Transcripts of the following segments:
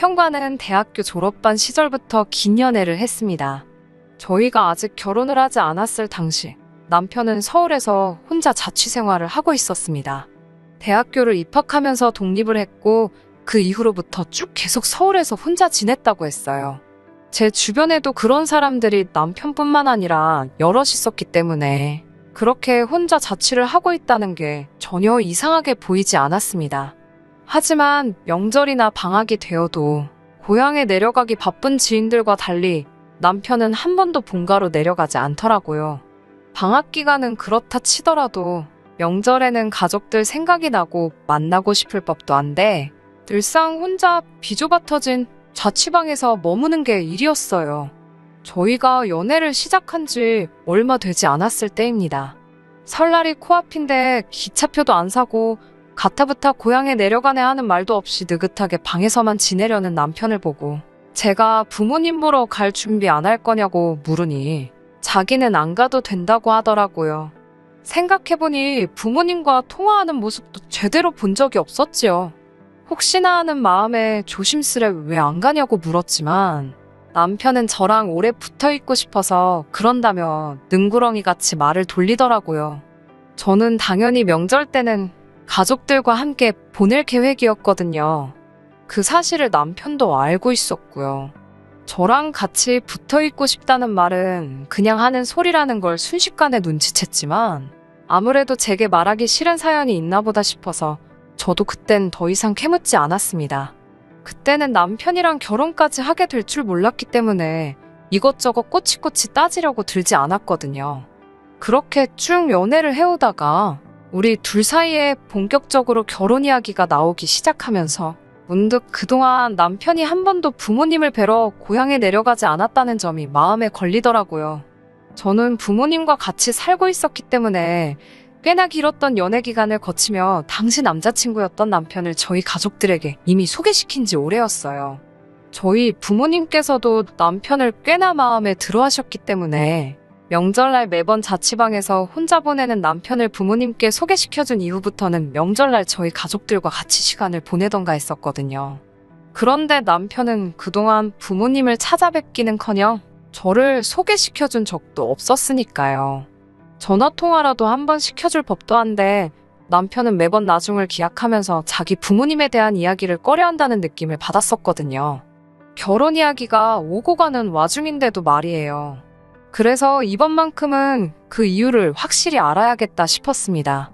남편과는 대학교 졸업반 시절부터 긴 연애를 했습니다. 저희가 아직 결혼을 하지 않았을 당시 남편은 서울에서 혼자 자취 생활을 하고 있었습니다. 대학교를 입학하면서 독립을 했고 그 이후로부터 쭉 계속 서울에서 혼자 지냈다고 했어요. 제 주변에도 그런 사람들이 남편뿐만 아니라 여럿 있었기 때문에 그렇게 혼자 자취를 하고 있다는 게 전혀 이상하게 보이지 않았습니다. 하지만 명절이나 방학이 되어도 고향에 내려가기 바쁜 지인들과 달리 남편은 한 번도 본가로 내려가지 않더라고요. 방학 기간은 그렇다 치더라도 명절에는 가족들 생각이 나고 만나고 싶을 법도 한데 늘상 혼자 비좁아 터진 자취방에서 머무는 게 일이었어요. 저희가 연애를 시작한 지 얼마 되지 않았을 때입니다. 설날이 코앞인데 기차표도 안 사고 가타부타 고향에 내려가네 하는 말도 없이 느긋하게 방에서만 지내려는 남편을 보고 제가 부모님 보러 갈 준비 안 할 거냐고 물으니 자기는 안 가도 된다고 하더라고요. 생각해보니 부모님과 통화하는 모습도 제대로 본 적이 없었지요. 혹시나 하는 마음에 조심스레 왜 안 가냐고 물었지만 남편은 저랑 오래 붙어있고 싶어서 그런다며 능구렁이같이 말을 돌리더라고요. 저는 당연히 명절 때는 가족들과 함께 보낼 계획이었거든요. 그 사실을 남편도 알고 있었고요. 저랑 같이 붙어있고 싶다는 말은 그냥 하는 소리라는 걸 순식간에 눈치챘지만 아무래도 제게 말하기 싫은 사연이 있나 보다 싶어서 저도 그땐 더 이상 캐묻지 않았습니다. 그때는 남편이랑 결혼까지 하게 될 줄 몰랐기 때문에 이것저것 꼬치꼬치 따지려고 들지 않았거든요. 그렇게 쭉 연애를 해오다가 우리 둘 사이에 본격적으로 결혼 이야기가 나오기 시작하면서 문득 그동안 남편이 한 번도 부모님을 뵈러 고향에 내려가지 않았다는 점이 마음에 걸리더라고요. 저는 부모님과 같이 살고 있었기 때문에 꽤나 길었던 연애 기간을 거치며 당시 남자친구였던 남편을 저희 가족들에게 이미 소개시킨 지 오래였어요. 저희 부모님께서도 남편을 꽤나 마음에 들어 하셨기 때문에 명절날 매번 자취방에서 혼자 보내는 남편을 부모님께 소개시켜준 이후부터는 명절날 저희 가족들과 같이 시간을 보내던가 했었거든요. 그런데 남편은 그동안 부모님을 찾아뵙기는커녕 저를 소개시켜준 적도 없었으니까요. 전화통화라도 한번 시켜줄 법도 한데 남편은 매번 나중을 기약하면서 자기 부모님에 대한 이야기를 꺼려한다는 느낌을 받았었거든요. 결혼 이야기가 오고 가는 와중인데도 말이에요. 그래서 이번만큼은 그 이유를 확실히 알아야겠다 싶었습니다.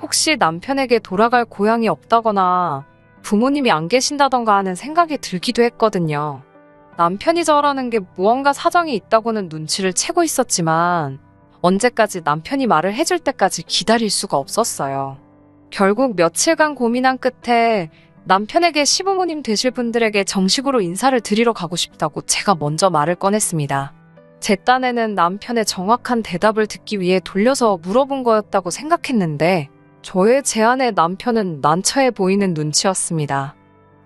혹시 남편에게 돌아갈 고향이 없다거나 부모님이 안 계신다던가 하는 생각이 들기도 했거든요. 남편이 저러는 게 무언가 사정이 있다고는 눈치를 채고 있었지만 언제까지 남편이 말을 해줄 때까지 기다릴 수가 없었어요. 결국 며칠간 고민한 끝에 남편에게 시부모님 되실 분들에게 정식으로 인사를 드리러 가고 싶다고 제가 먼저 말을 꺼냈습니다. 제 딴에는 남편의 정확한 대답을 듣기 위해 돌려서 물어본 거였다고 생각했는데 저의 제안에 남편은 난처해 보이는 눈치였습니다.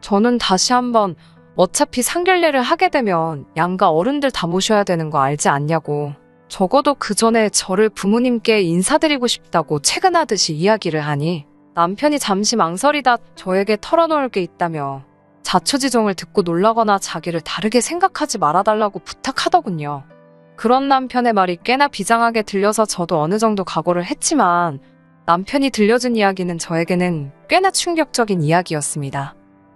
저는 다시 한번 어차피 상견례를 하게 되면 양가 어른들 다 모셔야 되는 거 알지 않냐고 적어도 그 전에 저를 부모님께 인사드리고 싶다고 채근하듯이 이야기를 하니 남편이 잠시 망설이다 저에게 털어놓을 게 있다며 자초지종을 듣고 놀라거나 자기를 다르게 생각하지 말아달라고 부탁하더군요. 그런 남편의 말이 꽤나 비장하게 들려서 저도 어느 정도 각오를 했지만 남편이 들려준 이야기는 저에게는 꽤나 충격적인 이야기였습니다.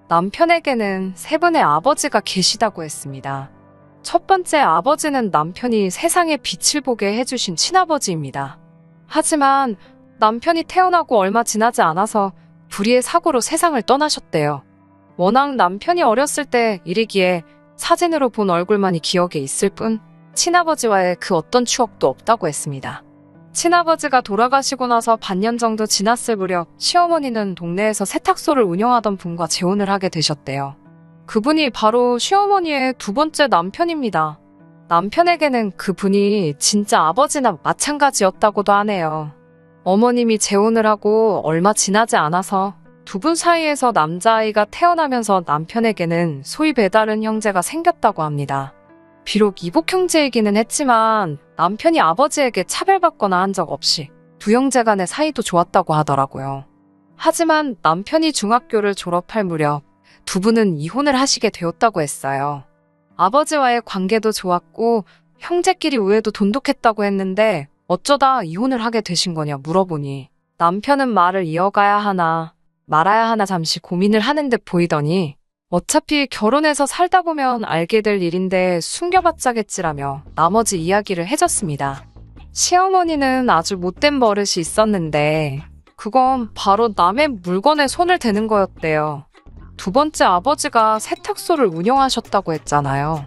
남편에게는 세 분의 아버지가 계시다고 했습니다. 첫 번째 아버지는 남편이 세상에 빛을 보게 해주신 친아버지입니다. 하지만 남편이 태어나고 얼마 지나지 않아서 불의의 사고로 세상을 떠나셨대요. 워낙 남편이 어렸을 때 일이기에 사진으로 본 얼굴만이 기억에 있을 뿐 친아버지와의 그 어떤 추억도 없다고 했습니다. 친아버지가 돌아가시고 나서 반년 정도 지났을 무렵 시어머니는 동네에서 세탁소를 운영하던 분과 재혼을 하게 되셨대요. 그분이 바로 시어머니의 두 번째 남편입니다. 남편에게는 그분이 진짜 아버지나 마찬가지였다고도 하네요. 어머님이 재혼을 하고 얼마 지나지 않아서 두 분 사이에서 남자아이가 태어나면서 남편에게는 소위 배다른 형제가 생겼다고 합니다. 비록 이복 형제이기는 했지만 남편이 아버지에게 차별받거나 한 적 없이 두 형제 간의 사이도 좋았다고 하더라고요. 하지만 남편이 중학교를 졸업할 무렵 두 분은 이혼을 하시게 되었다고 했어요. 아버지와의 관계도 좋았고 형제끼리 우애도 돈독했다고 했는데 어쩌다 이혼을 하게 되신 거냐 물어보니 남편은 말을 이어가야 하나 말아야 하나 잠시 고민을 하는 듯 보이더니 어차피 결혼해서 살다 보면 알게 될 일인데 숨겨봤자겠지라며 나머지 이야기를 해줬습니다. 시어머니는 아주 못된 버릇이 있었는데 그건 바로 남의 물건에 손을 대는 거였대요. 두 번째 아버지가 세탁소를 운영하셨다고 했잖아요.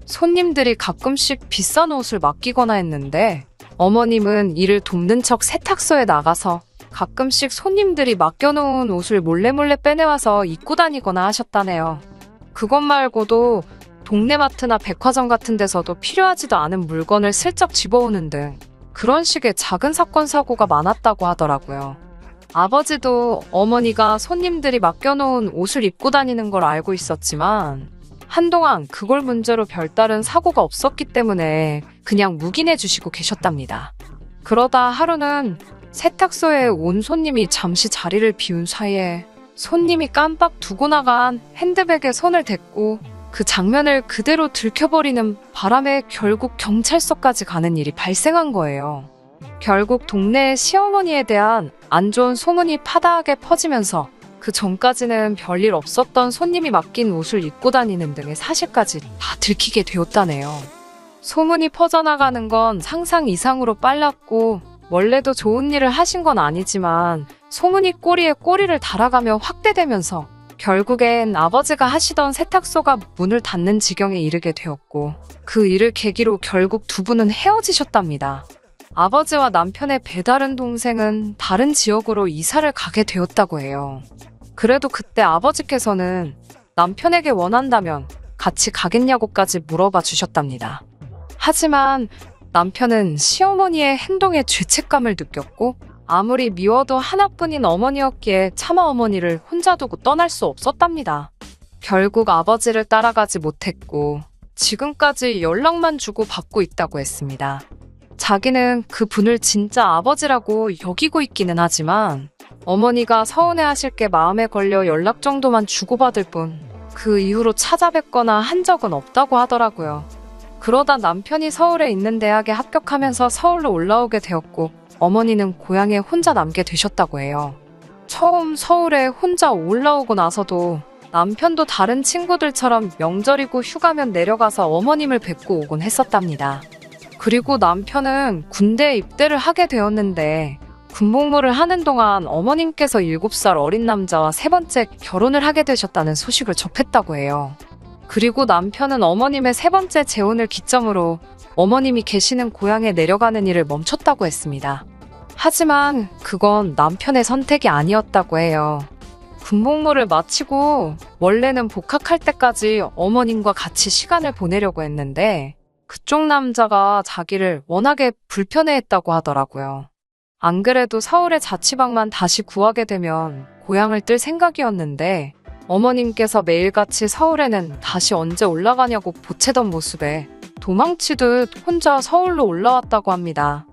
손님들이 가끔씩 비싼 옷을 맡기거나 했는데 어머님은 이를 돕는 척 세탁소에 나가서 가끔씩 손님들이 맡겨놓은 옷을 몰래 빼내와서 입고 다니거나 하셨다네요. 그것 말고도 동네 마트나 백화점 같은 데서도 필요하지도 않은 물건을 슬쩍 집어오는 등 그런 식의 작은 사건 사고가 많았다고 하더라고요. 아버지도 어머니가 손님들이 맡겨놓은 옷을 입고 다니는 걸 알고 있었지만 한동안 그걸 문제로 별다른 사고가 없었기 때문에 그냥 묵인해 주시고 계셨답니다. 그러다 하루는 세탁소에 온 손님이 잠시 자리를 비운 사이에 손님이 깜빡 두고 나간 핸드백에 손을 댔고 그 장면을 그대로 들켜버리는 바람에 결국 경찰서까지 가는 일이 발생한 거예요. 결국 동네의 시어머니에 대한 안 좋은 소문이 파다하게 퍼지면서 그 전까지는 별일 없었던 손님이 맡긴 옷을 입고 다니는 등의 사실까지 다 들키게 되었다네요. 소문이 퍼져나가는 건 상상 이상으로 빨랐고 원래도 좋은 일을 하신 건 아니지만 소문이 꼬리에 꼬리를 달아가며 확대되면서 결국엔 아버지가 하시던 세탁소가 문을 닫는 지경에 이르게 되었고 그 일을 계기로 결국 두 분은 헤어지셨답니다. 아버지와 남편의 배다른 동생은 다른 지역으로 이사를 가게 되었다고 해요. 그래도 그때 아버지께서는 남편에게 원한다면 같이 가겠냐고까지 물어봐 주셨답니다. 하지만 남편은 시어머니의 행동에 죄책감을 느꼈고 아무리 미워도 하나뿐인 어머니였기에 차마 어머니를 혼자 두고 떠날 수 없었답니다. 결국 아버지를 따라가지 못했고 지금까지 연락만 주고 받고 있다고 했습니다. 자기는 그 분을 진짜 아버지라고 여기고 있기는 하지만 어머니가 서운해하실 게 마음에 걸려 연락 정도만 주고받을 뿐 그 이후로 찾아뵙거나 한 적은 없다고 하더라고요. 그러다 남편이 서울에 있는 대학에 합격하면서 서울로 올라오게 되었고 어머니는 고향에 혼자 남게 되셨다고 해요. 처음 서울에 혼자 올라오고 나서도 남편도 다른 친구들처럼 명절이고 휴가면 내려가서 어머님을 뵙고 오곤 했었답니다. 그리고 남편은 군대에 입대를 하게 되었는데 군복무를 하는 동안 어머님께서 7살 어린 남자와 세 번째 결혼을 하게 되셨다는 소식을 접했다고 해요. 그리고 남편은 어머님의 세 번째 재혼을 기점으로 어머님이 계시는 고향에 내려가는 일을 멈췄다고 했습니다. 하지만 그건 남편의 선택이 아니었다고 해요. 군복무를 마치고 원래는 복학할 때까지 어머님과 같이 시간을 보내려고 했는데 그쪽 남자가 자기를 워낙에 불편해했다고 하더라고요. 안 그래도 서울의 자취방만 다시 구하게 되면 고향을 뜰 생각이었는데 어머님께서 매일같이 서울에는 다시 언제 올라가냐고 보채던 모습에 도망치듯 혼자 서울로 올라왔다고 합니다.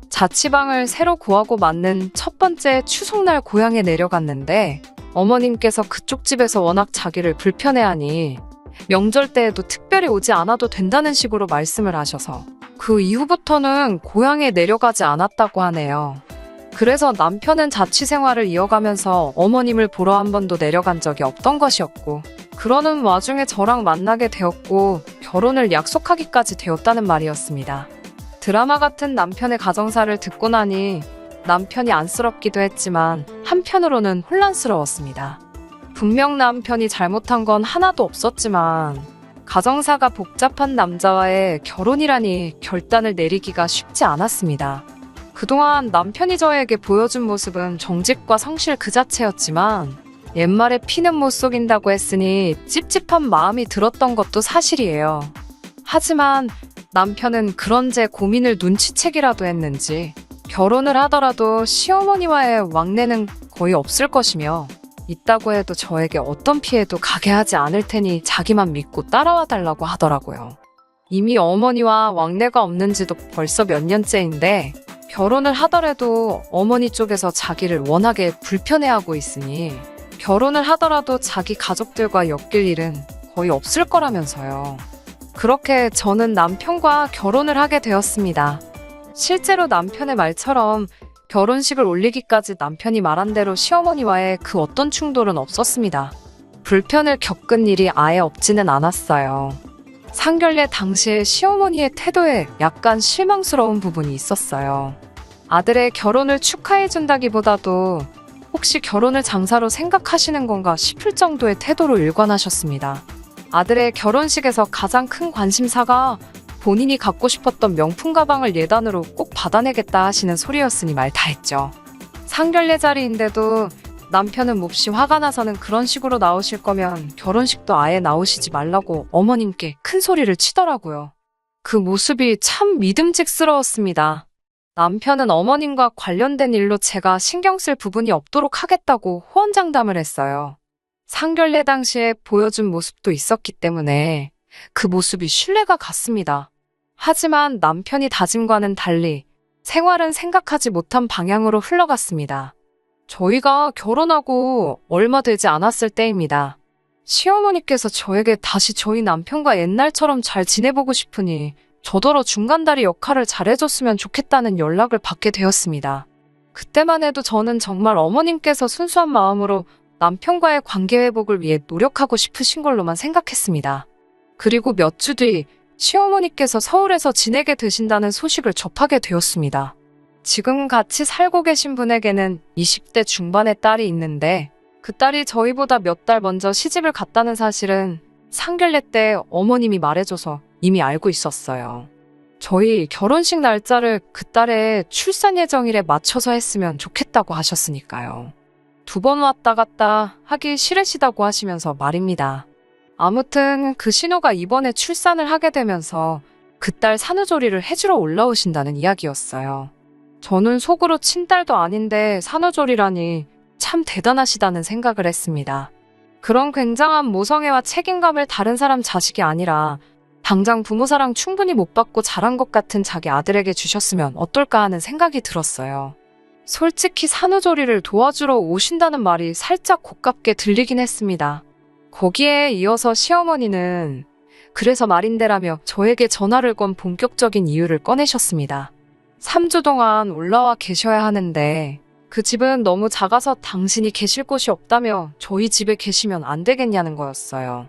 자취방을 새로 구하고 맞는 첫 번째 추석날 고향에 내려갔는데 어머님께서 그쪽 집에서 워낙 자기를 불편해하니 명절 때에도 특별히 오지 않아도 된다는 식으로 말씀을 하셔서 그 이후부터는 고향에 내려가지 않았다고 하네요. 그래서 남편은 자취 생활을 이어가면서 어머님을 보러 한 번도 내려간 적이 없던 것이었고 그러는 와중에 저랑 만나게 되었고 결혼을 약속하기까지 되었다는 말이었습니다. 드라마 같은 남편의 가정사를 듣고 나니 남편이 안쓰럽기도 했지만 한편으로는 혼란스러웠습니다. 분명 남편이 잘못한 건 하나도 없었지만 가정사가 복잡한 남자와의 결혼이라니 결단을 내리기가 쉽지 않았습니다. 그동안 남편이 저에게 보여준 모습은 정직과 성실 그 자체였지만 옛말에 피는 못 속인다고 했으니 찝찝한 마음이 들었던 것도 사실이에요. 하지만 남편은 그런 제 고민을 눈치채기라도 했는지 결혼을 하더라도 시어머니와의 왕래는 거의 없을 것이며 있다고 해도 저에게 어떤 피해도 가게 하지 않을 테니 자기만 믿고 따라와 달라고 하더라고요. 이미 어머니와 왕래가 없는지도 벌써 몇 년째인데 결혼을 하더라도 어머니 쪽에서 자기를 워낙에 불편해하고 있으니 결혼을 하더라도 자기 가족들과 엮일 일은 거의 없을 거라면서요. 그렇게 저는 남편과 결혼을 하게 되었습니다. 실제로 남편의 말처럼 결혼식을 올리기까지 남편이 말한 대로 시어머니와의 그 어떤 충돌은 없었습니다. 불편을 겪은 일이 아예 없지는 않았어요. 상견례 당시에 시어머니의 태도에 약간 실망스러운 부분이 있었어요. 아들의 결혼을 축하해준다기보다도 혹시 결혼을 장사로 생각하시는 건가 싶을 정도의 태도로 일관하셨습니다. 아들의 결혼식에서 가장 큰 관심사가 본인이 갖고 싶었던 명품 가방을 예단으로 꼭 받아내겠다 하시는 소리였으니 말 다 했죠. 상견례 자리인데도 남편은 몹시 화가 나서는 그런 식으로 나오실 거면 결혼식도 아예 나오시지 말라고 어머님께 큰 소리를 치더라고요. 그 모습이 참 믿음직스러웠습니다. 남편은 어머님과 관련된 일로 제가 신경 쓸 부분이 없도록 하겠다고 호언장담을 했어요. 상견례 당시에 보여준 모습도 있었기 때문에 그 모습이 신뢰가 갔습니다. 하지만 남편이 다짐과는 달리 생활은 생각하지 못한 방향으로 흘러갔습니다. 저희가 결혼하고 얼마 되지 않았을 때입니다. 시어머니께서 저에게 다시 저희 남편과 옛날처럼 잘 지내보고 싶으니 저더러 중간다리 역할을 잘해줬으면 좋겠다는 연락을 받게 되었습니다. 그때만 해도 저는 정말 어머님께서 순수한 마음으로 남편과의 관계 회복을 위해 노력하고 싶으신 걸로만 생각했습니다. 그리고 몇 주 뒤 시어머니께서 서울에서 지내게 되신다는 소식을 접하게 되었습니다. 지금 같이 살고 계신 분에게는 20대 중반의 딸이 있는데 그 딸이 저희보다 몇 달 먼저 시집을 갔다는 사실은 상견례 때 어머님이 말해줘서 이미 알고 있었어요. 저희 결혼식 날짜를 그 딸의 출산 예정일에 맞춰서 했으면 좋겠다고 하셨으니까요. 2번 왔다 갔다 하기 싫으시다고 하시면서 말입니다. 아무튼 그 신우가 이번에 출산을 하게 되면서 그 딸 산후조리를 해주러 올라오신다는 이야기였어요. 저는 속으로 친딸도 아닌데 산후조리라니 참 대단하시다는 생각을 했습니다. 그런 굉장한 모성애와 책임감을 다른 사람 자식이 아니라 당장 부모 사랑 충분히 못 받고 자란 것 같은 자기 아들에게 주셨으면 어떨까 하는 생각이 들었어요. 솔직히 산후조리를 도와주러 오신다는 말이 살짝 고깝게 들리긴 했습니다. 거기에 이어서 시어머니는 그래서 말인데라며 저에게 전화를 건 본격적인 이유를 꺼내셨습니다. 3주 동안 올라와 계셔야 하는데 그 집은 너무 작아서 당신이 계실 곳이 없다며 저희 집에 계시면 안 되겠냐는 거였어요.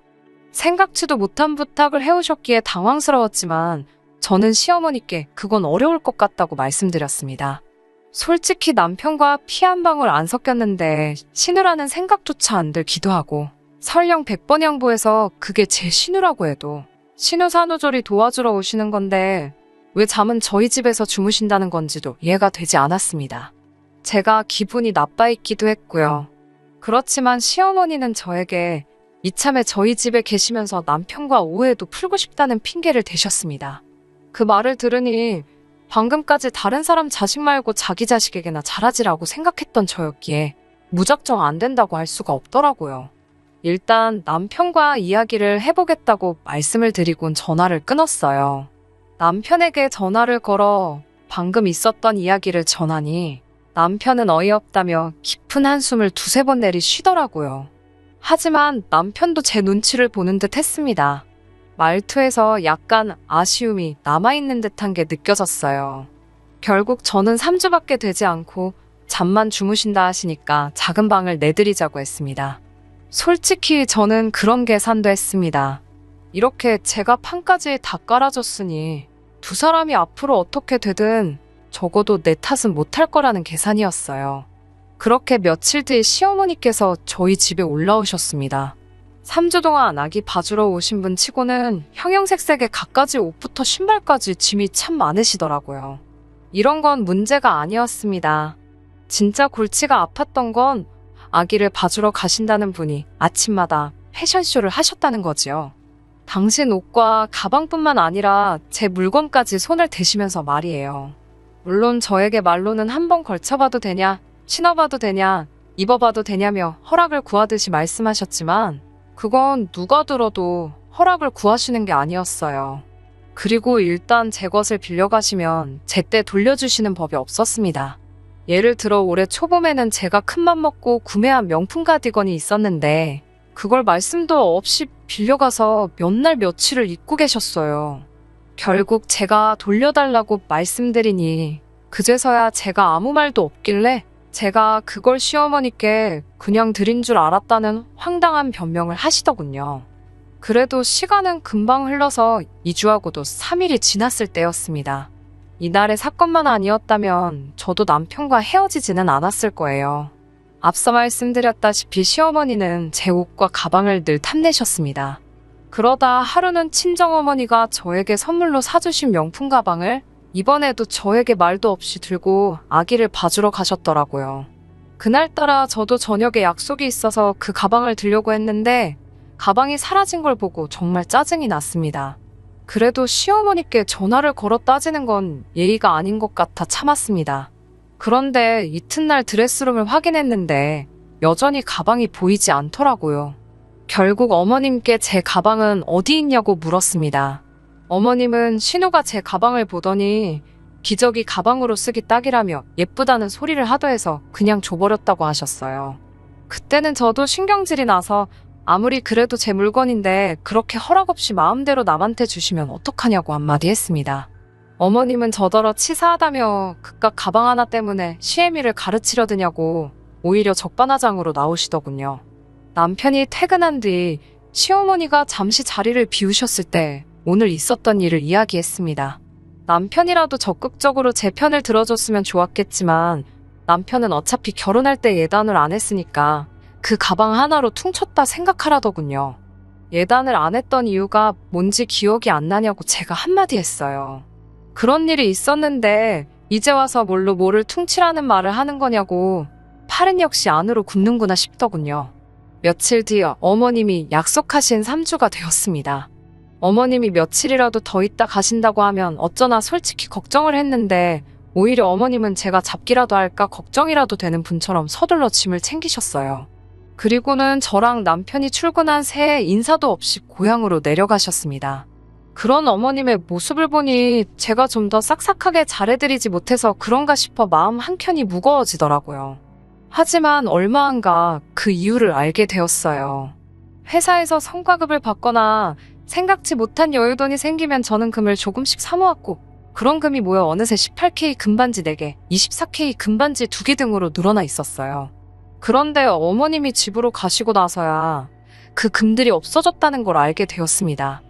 생각지도 못한 부탁을 해오셨기에 당황스러웠지만 저는 시어머니께 그건 어려울 것 같다고 말씀드렸습니다. 솔직히 남편과 피 한 방울 안 섞였는데 신우라는 생각조차 안 들기도 하고 설령 100번 양보해서 그게 제 신우라고 해도 신우 산후조리 도와주러 오시는 건데 왜 잠은 저희 집에서 주무신다는 건지도 이해가 되지 않았습니다. 제가 기분이 나빠 있기도 했고요. 그렇지만 시어머니는 저에게 이참에 저희 집에 계시면서 남편과 오해도 풀고 싶다는 핑계를 대셨습니다. 그 말을 들으니 방금까지 다른 사람 자식 말고 자기 자식에게나 잘하지라고 생각했던 저였기에 무작정 안 된다고 할 수가 없더라고요. 일단 남편과 이야기를 해보겠다고 말씀을 드리곤 전화를 끊었어요. 남편에게 전화를 걸어 방금 있었던 이야기를 전하니 남편은 어이없다며 깊은 한숨을 2-3번 내쉬더라고요. 하지만 남편도 제 눈치를 보는 듯 했습니다. 말투에서 약간 아쉬움이 남아있는 듯한 게 느껴졌어요. 결국 저는 3주밖에 되지 않고 잠만 주무신다 하시니까 작은 방을 내드리자고 했습니다. 솔직히 저는 그런 계산도 했습니다. 이렇게 제가 판까지 다 깔아줬으니 두 사람이 앞으로 어떻게 되든 적어도 내 탓은 못할 거라는 계산이었어요. 그렇게 며칠 뒤 시어머니께서 저희 집에 올라오셨습니다. 3주 동안 아기 봐주러 오신 분 치고는 형형색색의 갖가지 옷부터 신발까지 짐이 참 많으시더라고요. 이런 건 문제가 아니었습니다. 진짜 골치가 아팠던 건 아기를 봐주러 가신다는 분이 아침마다 패션쇼를 하셨다는 거지요. 당신 옷과 가방뿐만 아니라 제 물건까지 손을 대시면서 말이에요. 물론 저에게 말로는 한번 걸쳐봐도 되냐, 신어봐도 되냐, 입어봐도 되냐며 허락을 구하듯이 말씀하셨지만 그건 누가 들어도 허락을 구하시는 게 아니었어요. 그리고 일단 제 것을 빌려가시면 제때 돌려주시는 법이 없었습니다. 예를 들어 올해 초봄에는 제가 큰맘 먹고 구매한 명품 가디건이 있었는데 그걸 말씀도 없이 빌려가서 몇 날 며칠을 입고 계셨어요. 결국 제가 돌려달라고 말씀드리니 그제서야 제가 아무 말도 없길래 제가 그걸 시어머니께 그냥 드린 줄 알았다는 황당한 변명을 하시더군요. 그래도 시간은 금방 흘러서 2주하고도 3일이 지났을 때였습니다. 이날의 사건만 아니었다면 저도 남편과 헤어지지는 않았을 거예요. 앞서 말씀드렸다시피 시어머니는 제 옷과 가방을 늘 탐내셨습니다. 그러다 하루는 친정어머니가 저에게 선물로 사주신 명품 가방을 이번에도 저에게 말도 없이 들고 아기를 봐주러 가셨더라고요. 그날따라 저도 저녁에 약속이 있어서 그 가방을 들려고 했는데 가방이 사라진 걸 보고 정말 짜증이 났습니다. 그래도 시어머니께 전화를 걸어 따지는 건 예의가 아닌 것 같아 참았습니다. 그런데 이튿날 드레스룸을 확인했는데 여전히 가방이 보이지 않더라고요. 결국 어머님께 제 가방은 어디 있냐고 물었습니다. 어머님은 신우가 제 가방을 보더니 기저귀 가방으로 쓰기 딱이라며 예쁘다는 소리를 하더해서 그냥 줘버렸다고 하셨어요. 그때는 저도 신경질이 나서 아무리 그래도 제 물건인데 그렇게 허락 없이 마음대로 남한테 주시면 어떡하냐고 한마디 했습니다. 어머님은 저더러 치사하다며 그깟 가방 하나 때문에 시애미를 가르치려 드냐고 오히려 적반하장으로 나오시더군요. 남편이 퇴근한 뒤 시어머니가 잠시 자리를 비우셨을 때 오늘 있었던 일을 이야기했습니다. 남편이라도 적극적으로 제 편을 들어줬으면 좋았겠지만 남편은 어차피 결혼할 때 예단을 안 했으니까 그 가방 하나로 퉁쳤다 생각하라더군요. 예단을 안 했던 이유가 뭔지 기억이 안 나냐고 제가 한마디 했어요. 그런 일이 있었는데 이제 와서 뭘로 뭐를 퉁치라는 말을 하는 거냐고 팔은 역시 안으로 굽는구나 싶더군요. 며칠 뒤 어머님이 약속하신 3주가 되었습니다. 어머님이 며칠이라도 더 있다 가신다고 하면 어쩌나 솔직히 걱정을 했는데 오히려 어머님은 제가 잡기라도 할까 걱정이라도 되는 분처럼 서둘러 짐을 챙기셨어요. 그리고는 저랑 남편이 출근한 새해 인사도 없이 고향으로 내려가셨습니다. 그런 어머님의 모습을 보니 제가 좀 더 싹싹하게 잘해드리지 못해서 그런가 싶어 마음 한켠이 무거워지더라고요. 하지만 얼마 안가 그 이유를 알게 되었어요. 회사에서 성과급을 받거나 생각지 못한 여유돈이 생기면 저는 금을 조금씩 사모았고 그런 금이 모여 어느새 18K 금반지 4개, 24K 금반지 2개 등으로 늘어나 있었어요. 그런데 어머님이 집으로 가시고 나서야 그 금들이 없어졌다는 걸 알게 되었습니다.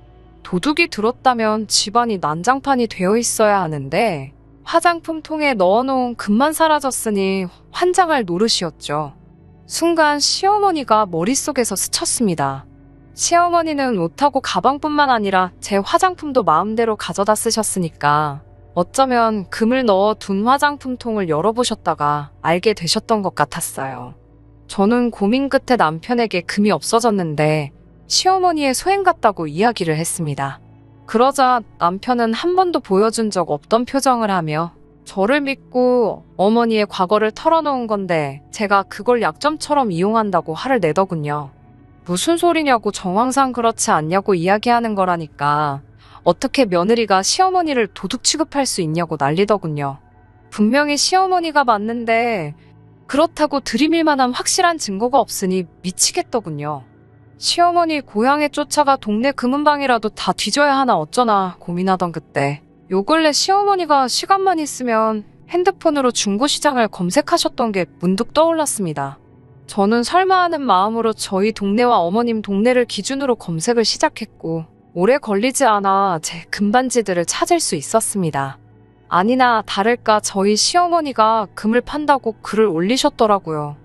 도둑이 들었다면 집안이 난장판이 되어 있어야 하는데 화장품 통에 넣어놓은 금만 사라졌으니 환장할 노릇이었죠. 순간 시어머니가 머릿속에서 스쳤습니다. 시어머니는 옷하고 가방뿐만 아니라 제 화장품도 마음대로 가져다 쓰셨으니까 어쩌면 금을 넣어 둔 화장품통을 열어보셨다가 알게 되셨던 것 같았어요. 저는 고민 끝에 남편에게 금이 없어졌는데 시어머니의 소행 같다고 이야기를 했습니다. 그러자 남편은 한 번도 보여준 적 없던 표정을 하며 저를 믿고 어머니의 과거를 털어놓은 건데 제가 그걸 약점처럼 이용한다고 화를 내더군요. 무슨 소리냐고 정황상 그렇지 않냐고 이야기하는 거라니까 어떻게 며느리가 시어머니를 도둑 취급할 수 있냐고 난리더군요. 분명히 시어머니가 맞는데 그렇다고 들이밀 만한 확실한 증거가 없으니 미치겠더군요. 시어머니 고향에 쫓아가 동네 금은방이라도 다 뒤져야 하나 어쩌나 고민하던 그때 요 근래 시어머니가 시간만 있으면 핸드폰으로 중고시장을 검색하셨던 게 문득 떠올랐습니다. 저는 설마 하는 마음으로 저희 동네와 어머님 동네를 기준으로 검색을 시작했고 오래 걸리지 않아 제 금반지들을 찾을 수 있었습니다. 아니나 다를까 저희 시어머니가 금을 판다고 글을 올리셨더라고요.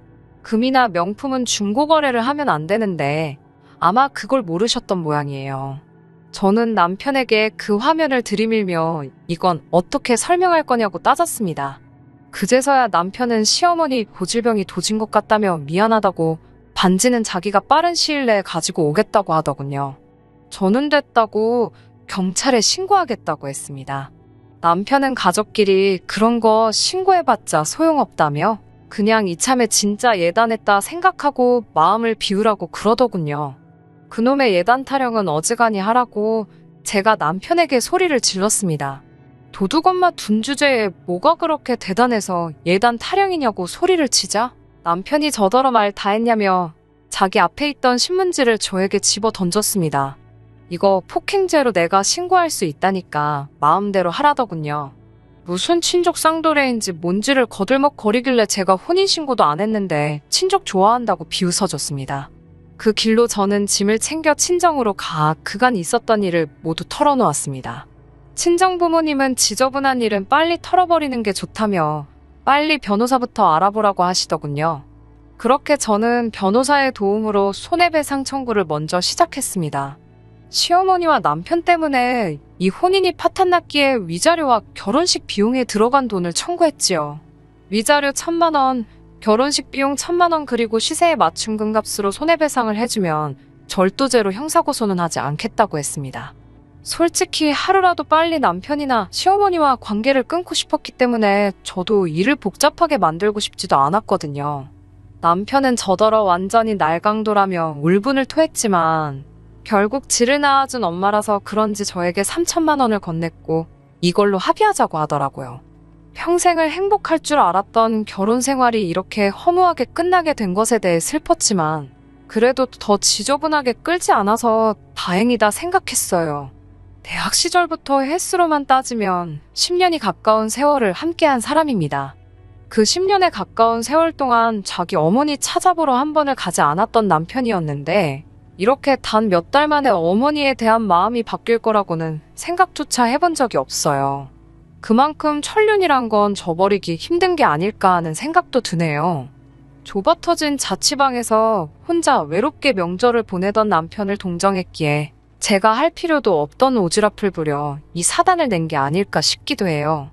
금이나 명품은 중고거래를 하면 안 되는데 아마 그걸 모르셨던 모양이에요. 저는 남편에게 그 화면을 들이밀며 이건 어떻게 설명할 거냐고 따졌습니다. 그제서야 남편은 시어머니 고질병이 도진 것 같다며 미안하다고 반지는 자기가 빠른 시일 내에 가지고 오겠다고 하더군요. 저는 됐다고 경찰에 신고하겠다고 했습니다. 남편은 가족끼리 그런 거 신고해봤자 소용없다며 그냥 이참에 진짜 예단했다 생각하고 마음을 비우라고 그러더군요. 그놈의 예단 타령은 어지간히 하라고 제가 남편에게 소리를 질렀습니다. 도둑 엄마 둔 주제에 뭐가 그렇게 대단해서 예단 타령이냐고 소리를 치자 남편이 저더러 말 다 했냐며 자기 앞에 있던 신문지를 저에게 집어 던졌습니다. 이거 폭행죄로 내가 신고할 수 있다니까 마음대로 하라더군요. 무슨 친족 쌍도레인지 뭔지를 거들먹거리길래 제가 혼인신고도 안 했는데 친족 좋아한다고 비웃어줬습니다. 그 길로 저는 짐을 챙겨 친정으로 가 그간 있었던 일을 모두 털어놓았습니다. 친정 부모님은 지저분한 일은 빨리 털어버리는 게 좋다며 빨리 변호사부터 알아보라고 하시더군요. 그렇게 저는 변호사의 도움으로 손해배상 청구를 먼저 시작했습니다. 시어머니와 남편 때문에 이 혼인이 파탄났기에 위자료와 결혼식 비용에 들어간 돈을 청구했지요. 위자료 1,000만 원, 결혼식 비용 1,000만 원 그리고 시세에 맞춘 금값으로 손해배상을 해주면 절도죄로 형사고소는 하지 않겠다고 했습니다. 솔직히 하루라도 빨리 남편이나 시어머니와 관계를 끊고 싶었기 때문에 저도 일을 복잡하게 만들고 싶지도 않았거든요. 남편은 저더러 완전히 날강도라며 울분을 토했지만 결국 지를 낳아준 엄마라서 그런지 저에게 3,000만 원을 건넸고 이걸로 합의하자고 하더라고요. 평생을 행복할 줄 알았던 결혼 생활이 이렇게 허무하게 끝나게 된 것에 대해 슬펐지만 그래도 더 지저분하게 끌지 않아서 다행이다 생각했어요. 대학 시절부터 횟수로만 따지면 10년이 가까운 세월을 함께한 사람입니다. 그 10년에 가까운 세월 동안 자기 어머니 찾아보러 한 번을 가지 않았던 남편이었는데 이렇게 단 몇 달 만에 어머니에 대한 마음이 바뀔 거라고는 생각조차 해본 적이 없어요. 그만큼 천륜이란 건 저버리기 힘든 게 아닐까 하는 생각도 드네요. 좁아터진 자취방에서 혼자 외롭게 명절을 보내던 남편을 동정했기에 제가 할 필요도 없던 오지랖을 부려 이 사단을 낸 게 아닐까 싶기도 해요.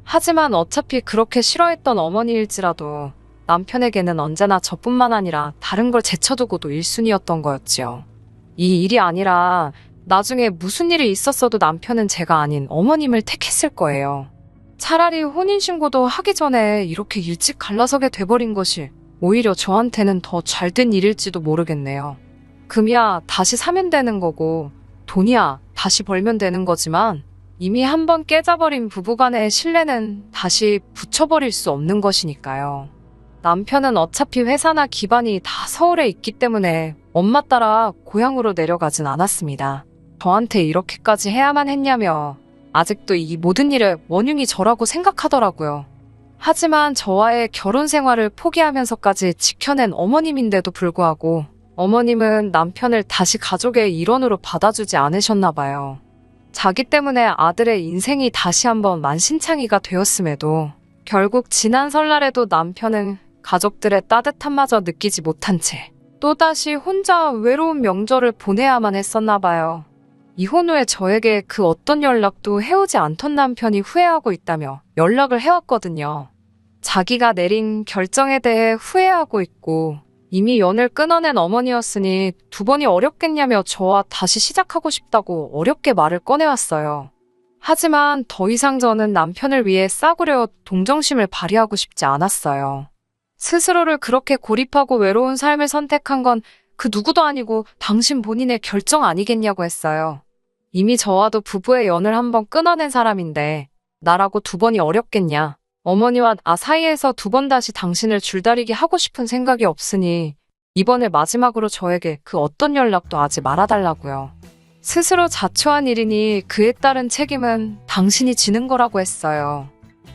하지만 어차피 그렇게 싫어했던 어머니일지라도 남편에게는 언제나 저뿐만 아니라 다른 걸 제쳐두고도 1순위였던 거였지요. 이 일이 아니라 나중에 무슨 일이 있었어도 남편은 제가 아닌 어머님을 택했을 거예요. 차라리 혼인신고도 하기 전에 이렇게 일찍 갈라서게 돼버린 것이 오히려 저한테는 더 잘된 일일지도 모르겠네요. 금이야 다시 사면 되는 거고 돈이야 다시 벌면 되는 거지만 이미 한번 깨져버린 부부간의 신뢰는 다시 붙여버릴 수 없는 것이니까요. 남편은 어차피 회사나 기반이 다 서울에 있기 때문에 엄마 따라 고향으로 내려가진 않았습니다. 저한테 이렇게까지 해야만 했냐며 아직도 이 모든 일의 원흉이 저라고 생각하더라고요. 하지만 저와의 결혼 생활을 포기하면서까지 지켜낸 어머님인데도 불구하고 어머님은 남편을 다시 가족의 일원으로 받아주지 않으셨나 봐요. 자기 때문에 아들의 인생이 다시 한번 만신창이가 되었음에도 결국 지난 설날에도 남편은 가족들의 따뜻함마저 느끼지 못한 채 또다시 혼자 외로운 명절을 보내야만 했었나 봐요. 이혼 후에 저에게 그 어떤 연락도 해오지 않던 남편이 후회하고 있다며 연락을 해왔거든요. 자기가 내린 결정에 대해 후회하고 있고 이미 연을 끊어낸 어머니였으니 두 번이 어렵겠냐며 저와 다시 시작하고 싶다고 어렵게 말을 꺼내왔어요. 하지만 더 이상 저는 남편을 위해 싸구려 동정심을 발휘하고 싶지 않았어요. 스스로를 그렇게 고립하고 외로운 삶을 선택한 건 그 누구도 아니고 당신 본인의 결정 아니겠냐고 했어요. 이미 저와도 부부의 연을 한번 끊어낸 사람인데 나라고 두 번이 어렵겠냐. 어머니와 나 사이에서 두 번 다시 당신을 줄다리기 하고 싶은 생각이 없으니 이번을 마지막으로 저에게 그 어떤 연락도 하지 말아달라고요. 스스로 자초한 일이니 그에 따른 책임은 당신이 지는 거라고 했어요.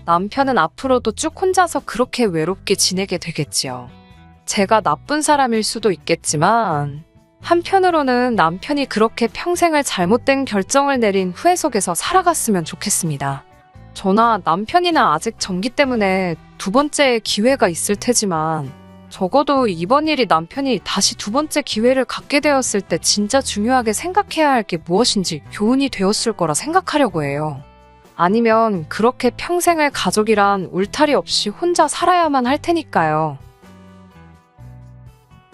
남편은 앞으로도 쭉 혼자서 그렇게 외롭게 지내게 되겠지요. 제가 나쁜 사람일 수도 있겠지만 한편으로는 남편이 그렇게 평생을 잘못된 결정을 내린 후회 속에서 살아갔으면 좋겠습니다. 저나 남편이나 아직 전기 때문에 두 번째의 기회가 있을 테지만 적어도 이번 일이 남편이 다시 두 번째 기회를 갖게 되었을 때 진짜 중요하게 생각해야 할 게 무엇인지 교훈이 되었을 거라 생각하려고 해요. 아니면 그렇게 평생을 가족이란 울타리 없이 혼자 살아야만 할 테니까요.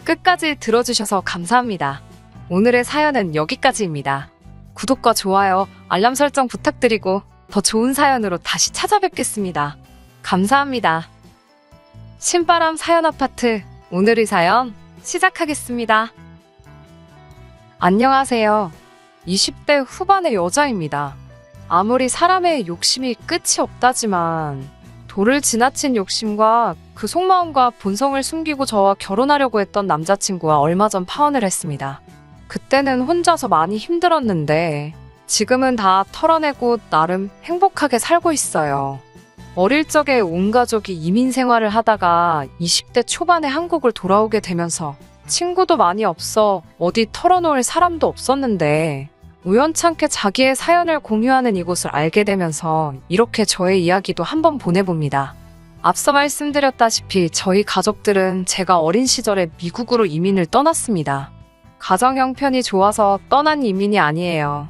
끝까지 들어주셔서 감사합니다. 오늘의 사연은 여기까지입니다. 구독과 좋아요, 알람 설정 부탁드리고 더 좋은 사연으로 다시 찾아뵙겠습니다. 감사합니다. 신바람 사연 아파트 오늘의 사연 시작하겠습니다. 안녕하세요. 20대 후반의 여자입니다. 아무리 사람의 욕심이 끝이 없다지만 도를 지나친 욕심과 그 속마음과 본성을 숨기고 저와 결혼하려고 했던 남자친구와 얼마 전 파혼을 했습니다. 그때는 혼자서 많이 힘들었는데 지금은 다 털어내고 나름 행복하게 살고 있어요. 어릴 적에 온 가족이 이민 생활을 하다가 20대 초반에 한국을 돌아오게 되면서 친구도 많이 없어 어디 털어놓을 사람도 없었는데 우연찮게 자기의 사연을 공유하는 이곳을 알게 되면서 이렇게 저의 이야기도 한번 보내봅니다. 앞서 말씀드렸다시피 저희 가족들은 제가 어린 시절에 미국으로 이민을 떠났습니다. 가정 형편이 좋아서 떠난 이민이 아니에요.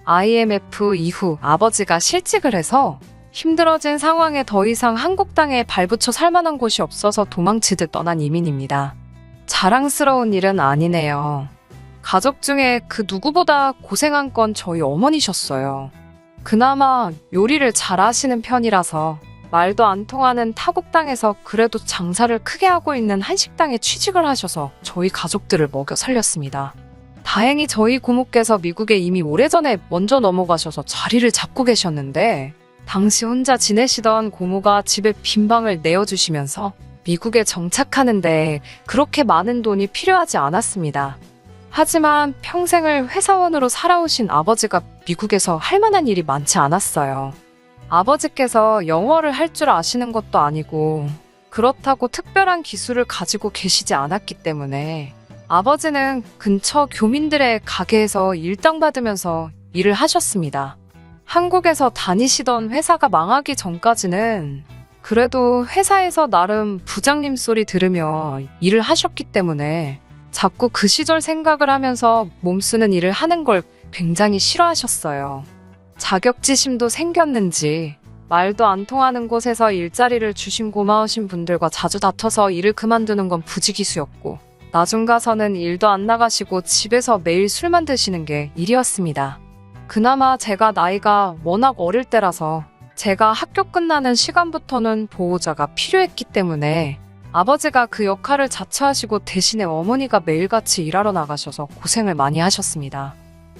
IMF 이후 아버지가 실직을 해서 힘들어진 상황에 더 이상 한국 땅에 발붙여 살 만한 곳이 없어서 도망치듯 떠난 이민입니다. 자랑스러운 일은 아니네요. 가족 중에 그 누구보다 고생한 건 저희 어머니셨어요. 그나마 요리를 잘 하시는 편이라서 말도 안 통하는 타국 땅에서 그래도 장사를 크게 하고 있는 한식당에 취직을 하셔서 저희 가족들을 먹여 살렸습니다. 다행히 저희 고모께서 미국에 이미 오래전에 먼저 넘어가셔서 자리를 잡고 계셨는데 당시 혼자 지내시던 고모가 집에 빈 방을 내어주시면서 미국에 정착하는데 그렇게 많은 돈이 필요하지 않았습니다. 하지만 평생을 회사원으로 살아오신 아버지가 미국에서 할 만한 일이 많지 않았어요. 아버지께서 영어를 할 줄 아시는 것도 아니고 그렇다고 특별한 기술을 가지고 계시지 않았기 때문에 아버지는 근처 교민들의 가게에서 일당 받으면서 일을 하셨습니다. 한국에서 다니시던 회사가 망하기 전까지는 그래도 회사에서 나름 부장님 소리 들으며 일을 하셨기 때문에 자꾸 그 시절 생각을 하면서 몸쓰는 일을 하는 걸 굉장히 싫어하셨어요. 자격지심도 생겼는지 말도 안 통하는 곳에서 일자리를 주신 고마우신 분들과 자주 다퉈서 일을 그만두는 건 부지기수였고 나중 가서는 일도 안 나가시고 집에서 매일 술만 드시는 게 일이었습니다. 그나마 제가 나이가 워낙 어릴 때라서 제가 학교 끝나는 시간부터는 보호자가 필요했기 때문에 아버지가 그 역할을 자처하시고 대신에 어머니가 매일같이 일하러 나가셔서 고생을 많이 하셨습니다.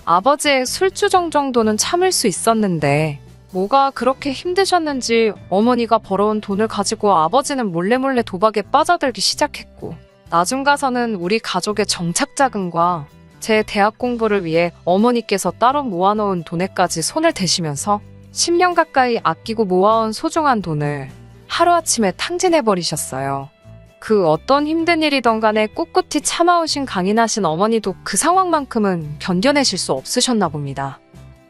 아버지의 술주정 정도는 참을 수 있었는데 뭐가 그렇게 힘드셨는지 어머니가 벌어온 돈을 가지고 아버지는 몰래 도박에 빠져들기 시작했고 나중 가서는 우리 가족의 정착자금과 제 대학 공부를 위해 어머니께서 따로 모아놓은 돈에까지 손을 대시면서 10년 가까이 아끼고 모아온 소중한 돈을 하루아침에 탕진해버리셨어요. 그 어떤 힘든 일이던 간에 꿋꿋이 참아오신 강인하신 어머니도 그 상황만큼은 견뎌내실 수 없으셨나 봅니다.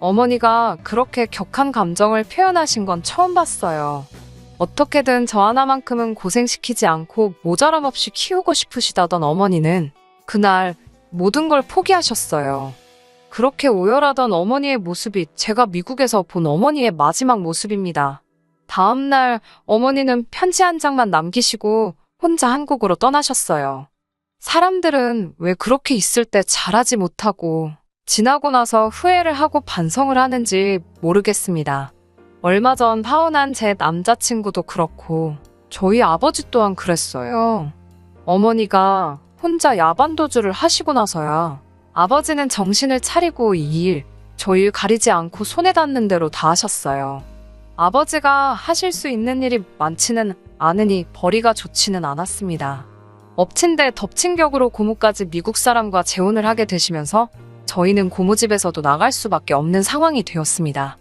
어머니가 그렇게 격한 감정을 표현하신 건 처음 봤어요. 어떻게든 저 하나만큼은 고생시키지 않고 모자람 없이 키우고 싶으시다던 어머니는 그날 모든 걸 포기하셨어요. 그렇게 오열하던 어머니의 모습이 제가 미국에서 본 어머니의 마지막 모습입니다. 다음날 어머니는 편지 한 장만 남기시고 혼자 한국으로 떠나셨어요. 사람들은 왜 그렇게 있을 때 잘하지 못하고 지나고 나서 후회를 하고 반성을 하는지 모르겠습니다. 얼마 전 파혼한 제 남자친구도 그렇고 저희 아버지 또한 그랬어요. 어머니가 혼자 야반도주를 하시고 나서야 아버지는 정신을 차리고 이 일, 저 일 가리지 않고 손에 닿는 대로 다 하셨어요. 아버지가 하실 수 있는 일이 많지는 않으니 벌이가 좋지는 않았습니다. 엎친 데 덮친 격으로 고모까지 미국 사람과 재혼을 하게 되시면서 저희는 고모 집에서도 나갈 수밖에 없는 상황이 되었습니다.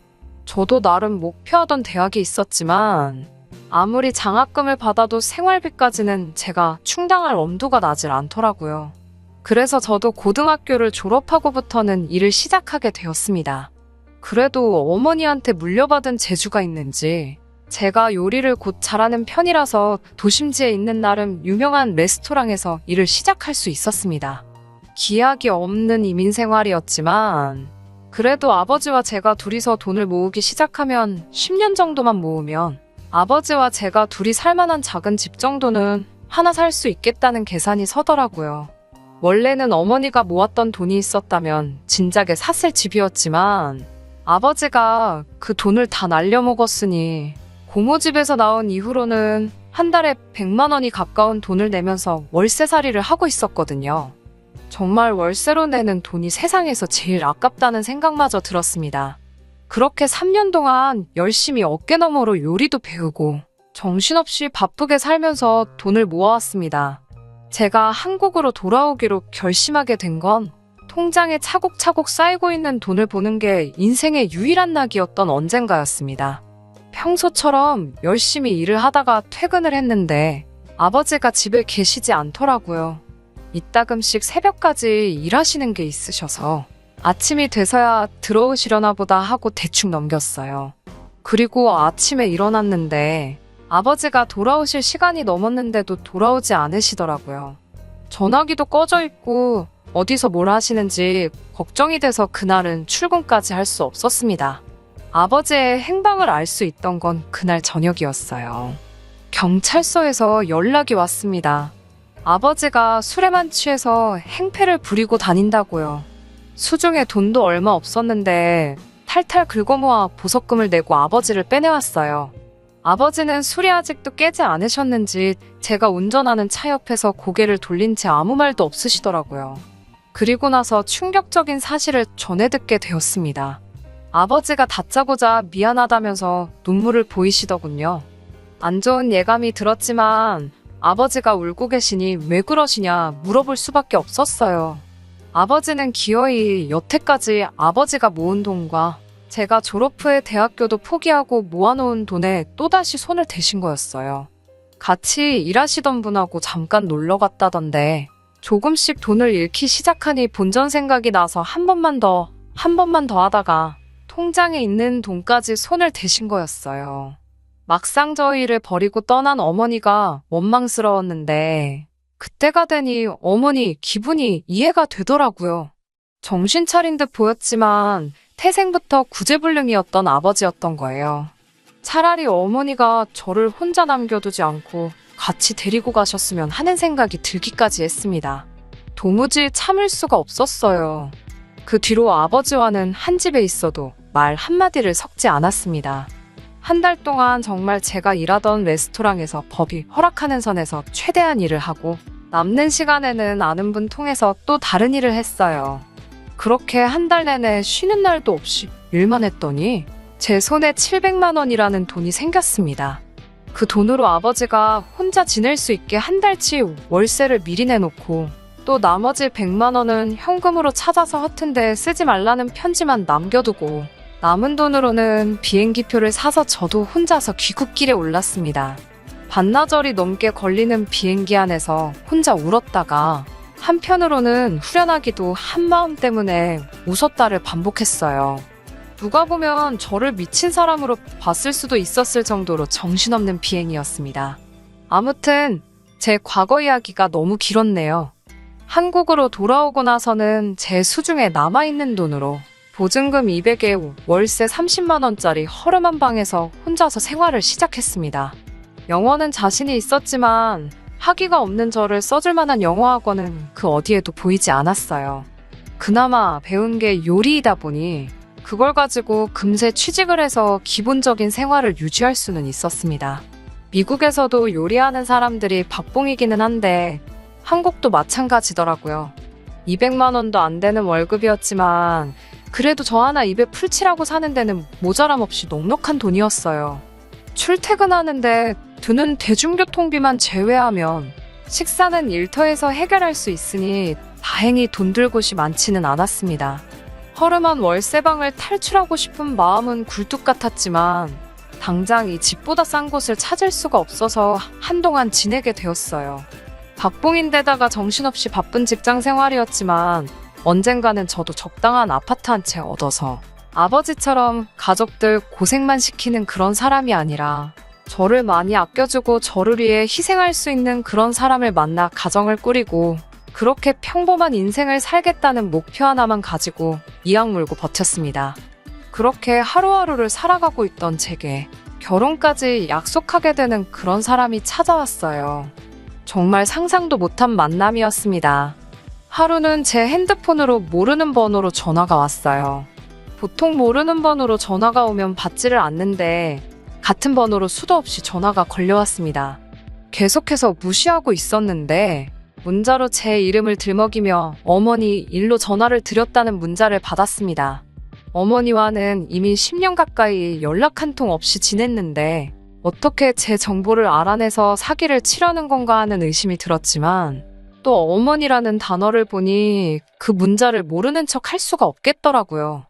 저도 나름 목표하던 대학이 있었지만 아무리 장학금을 받아도 생활비까지는 제가 충당할 엄두가 나질 않더라고요. 그래서 저도 고등학교를 졸업하고부터는 일을 시작하게 되었습니다. 그래도 어머니한테 물려받은 재주가 있는지 제가 요리를 곧 잘하는 편이라서 도심지에 있는 나름 유명한 레스토랑에서 일을 시작할 수 있었습니다. 기약이 없는 이민 생활이었지만 그래도 아버지와 제가 둘이서 돈을 모으기 시작하면 10년 정도만 모으면 아버지와 제가 둘이 살만한 작은 집 정도는 하나 살 수 있겠다는 계산이 서더라고요. 원래는 어머니가 모았던 돈이 있었다면 진작에 샀을 집이었지만 아버지가 그 돈을 다 날려먹었으니 고모 집에서 나온 이후로는 한 달에 100만 원이 가까운 돈을 내면서 월세살이를 하고 있었거든요. 정말 월세로 내는 돈이 세상에서 제일 아깝다는 생각마저 들었습니다. 그렇게 3년 동안 열심히 어깨너머로 요리도 배우고 정신없이 바쁘게 살면서 돈을 모아왔습니다. 제가 한국으로 돌아오기로 결심하게 된 건 통장에 차곡차곡 쌓이고 있는 돈을 보는 게 인생의 유일한 낙이었던 언젠가였습니다. 평소처럼 열심히 일을 하다가 퇴근을 했는데 아버지가 집에 계시지 않더라고요. 이따금씩 새벽까지 일하시는 게 있으셔서 아침이 돼서야 들어오시려나 보다 하고 대충 넘겼어요. 그리고 아침에 일어났는데 아버지가 돌아오실 시간이 넘었는데도 돌아오지 않으시더라고요. 전화기도 꺼져 있고 어디서 뭘 하시는지 걱정이 돼서 그날은 출근까지 할 수 없었습니다. 아버지의 행방을 알 수 있던 건 그날 저녁이었어요. 경찰서에서 연락이 왔습니다. 아버지가 술에만 취해서 행패를 부리고 다닌다고요. 수중에 돈도 얼마 없었는데 탈탈 긁어모아 보석금을 내고 아버지를 빼내왔어요. 아버지는 술이 아직도 깨지 않으셨는지 제가 운전하는 차 옆에서 고개를 돌린 채 아무 말도 없으시더라고요. 그리고 나서 충격적인 사실을 전해 듣게 되었습니다. 아버지가 다짜고짜 미안하다면서 눈물을 보이시더군요. 안 좋은 예감이 들었지만 아버지가 울고 계시니 왜 그러시냐 물어볼 수밖에 없었어요. 아버지는 기어이 여태까지 아버지가 모은 돈과 제가 졸업 후에 대학교도 포기하고 모아놓은 돈에 또다시 손을 대신 거였어요. 같이 일하시던 분하고 잠깐 놀러 갔다던데 조금씩 돈을 잃기 시작하니 본전 생각이 나서 한 번만 더 하다가 통장에 있는 돈까지 손을 대신 거였어요. 막상 저희를 버리고 떠난 어머니가 원망스러웠는데 그때가 되니 어머니 기분이 이해가 되더라고요. 정신 차린 듯 보였지만 태생부터 구제불능이었던 아버지였던 거예요. 차라리 어머니가 저를 혼자 남겨두지 않고 같이 데리고 가셨으면 하는 생각이 들기까지 했습니다. 도무지 참을 수가 없었어요. 그 뒤로 아버지와는 한 집에 있어도 말 한마디를 섞지 않았습니다. 한 달 동안 정말 제가 일하던 레스토랑에서 법이 허락하는 선에서 최대한 일을 하고 남는 시간에는 아는 분 통해서 또 다른 일을 했어요. 그렇게 한 달 내내 쉬는 날도 없이 일만 했더니 제 손에 700만 원이라는 돈이 생겼습니다. 그 돈으로 아버지가 혼자 지낼 수 있게 한 달치 월세를 미리 내놓고 또 나머지 100만 원은 현금으로 찾아서 허튼 데 쓰지 말라는 편지만 남겨두고 남은 돈으로는 비행기표를 사서 저도 혼자서 귀국길에 올랐습니다. 반나절이 넘게 걸리는 비행기 안에서 혼자 울었다가 한편으로는 후련하기도 한 마음 때문에 웃었다를 반복했어요. 누가 보면 저를 미친 사람으로 봤을 수도 있었을 정도로 정신없는 비행이었습니다. 아무튼 제 과거 이야기가 너무 길었네요. 한국으로 돌아오고 나서는 제 수중에 남아있는 돈으로 보증금 200에 월세 30만 원짜리 허름한 방에서 혼자서 생활을 시작했습니다. 영어는 자신이 있었지만 학위가 없는 저를 써줄 만한 영어 학원은 그 어디에도 보이지 않았어요. 그나마 배운 게 요리이다 보니 그걸 가지고 금세 취직을 해서 기본적인 생활을 유지할 수는 있었습니다. 미국에서도 요리하는 사람들이 박봉이기는 한데 한국도 마찬가지더라고요. 200만 원도 안 되는 월급이었지만 그래도 저 하나 입에 풀칠하고 사는 데는 모자람 없이 넉넉한 돈이었어요. 출퇴근하는데 드는 대중교통비만 제외하면 식사는 일터에서 해결할 수 있으니 다행히 돈 들 곳이 많지는 않았습니다. 허름한 월세방을 탈출하고 싶은 마음은 굴뚝 같았지만 당장 이 집보다 싼 곳을 찾을 수가 없어서 한동안 지내게 되었어요. 박봉인데다가 정신없이 바쁜 직장 생활이었지만 언젠가는 저도 적당한 아파트 한 채 얻어서 아버지처럼 가족들 고생만 시키는 그런 사람이 아니라 저를 많이 아껴주고 저를 위해 희생할 수 있는 그런 사람을 만나 가정을 꾸리고 그렇게 평범한 인생을 살겠다는 목표 하나만 가지고 이악 물고 버텼습니다. 그렇게 하루하루를 살아가고 있던 제게 결혼까지 약속하게 되는 그런 사람이 찾아왔어요. 정말 상상도 못한 만남이었습니다. 하루는 제 핸드폰으로 모르는 번호로 전화가 왔어요. 보통 모르는 번호로 전화가 오면 받지를 않는데 같은 번호로 수도 없이 전화가 걸려왔습니다. 계속해서 무시하고 있었는데 문자로 제 이름을 들먹이며 어머니 일로 전화를 드렸다는 문자를 받았습니다. 어머니와는 이미 10년 가까이 연락 한 통 없이 지냈는데 어떻게 제 정보를 알아내서 사기를 치려는 건가 하는 의심이 들었지만 또 어머니라는 단어를 보니 그 문자를 모르는 척 할 수가 없겠더라고요.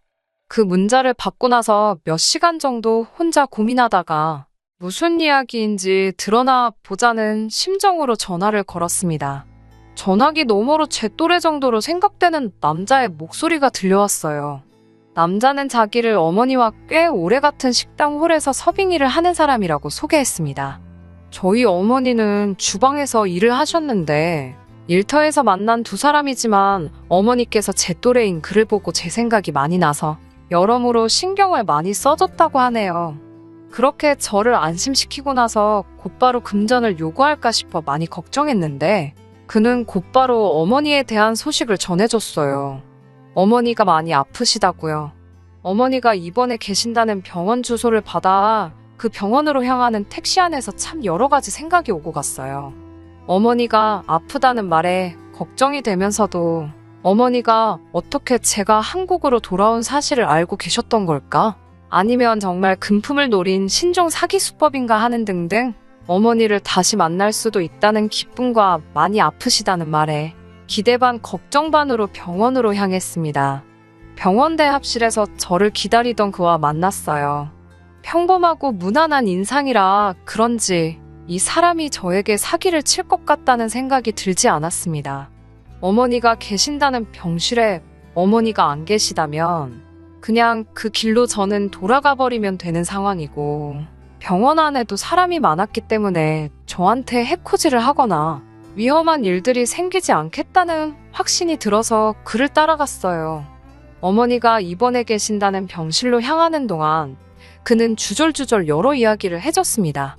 그 문자를 받고 나서 몇 시간 정도 혼자 고민하다가 무슨 이야기인지 드러나 보자는 심정으로 전화를 걸었습니다. 전화기 너머로 제 또래 정도로 생각되는 남자의 목소리가 들려왔어요. 남자는 자기를 어머니와 꽤 오래 같은 식당 홀에서 서빙일을 하는 사람이라고 소개했습니다. 저희 어머니는 주방에서 일을 하셨는데 일터에서 만난 두 사람이지만 어머니께서 제 또래인 그를 보고 제 생각이 많이 나서 여러모로 신경을 많이 써줬다고 하네요. 그렇게 저를 안심시키고 나서 곧바로 금전을 요구할까 싶어 많이 걱정했는데 그는 곧바로 어머니에 대한 소식을 전해줬어요. 어머니가 많이 아프시다고요. 어머니가 입원해 계신다는 병원 주소를 받아 그 병원으로 향하는 택시 안에서 참 여러 가지 생각이 오고 갔어요. 어머니가 아프다는 말에 걱정이 되면서도 어머니가 어떻게 제가 한국으로 돌아온 사실을 알고 계셨던 걸까? 아니면 정말 금품을 노린 신종 사기 수법인가 하는 등등 어머니를 다시 만날 수도 있다는 기쁨과 많이 아프시다는 말에 기대 반 걱정 반으로 병원으로 향했습니다. 병원 대합실에서 저를 기다리던 그와 만났어요. 평범하고 무난한 인상이라 그런지 이 사람이 저에게 사기를 칠 것 같다는 생각이 들지 않았습니다. 어머니가 계신다는 병실에 어머니가 안 계시다면 그냥 그 길로 저는 돌아가 버리면 되는 상황이고 병원 안에도 사람이 많았기 때문에 저한테 해코지를 하거나 위험한 일들이 생기지 않겠다는 확신이 들어서 그를 따라갔어요. 어머니가 입원해 계신다는 병실로 향하는 동안 그는 주절주절 여러 이야기를 해줬습니다.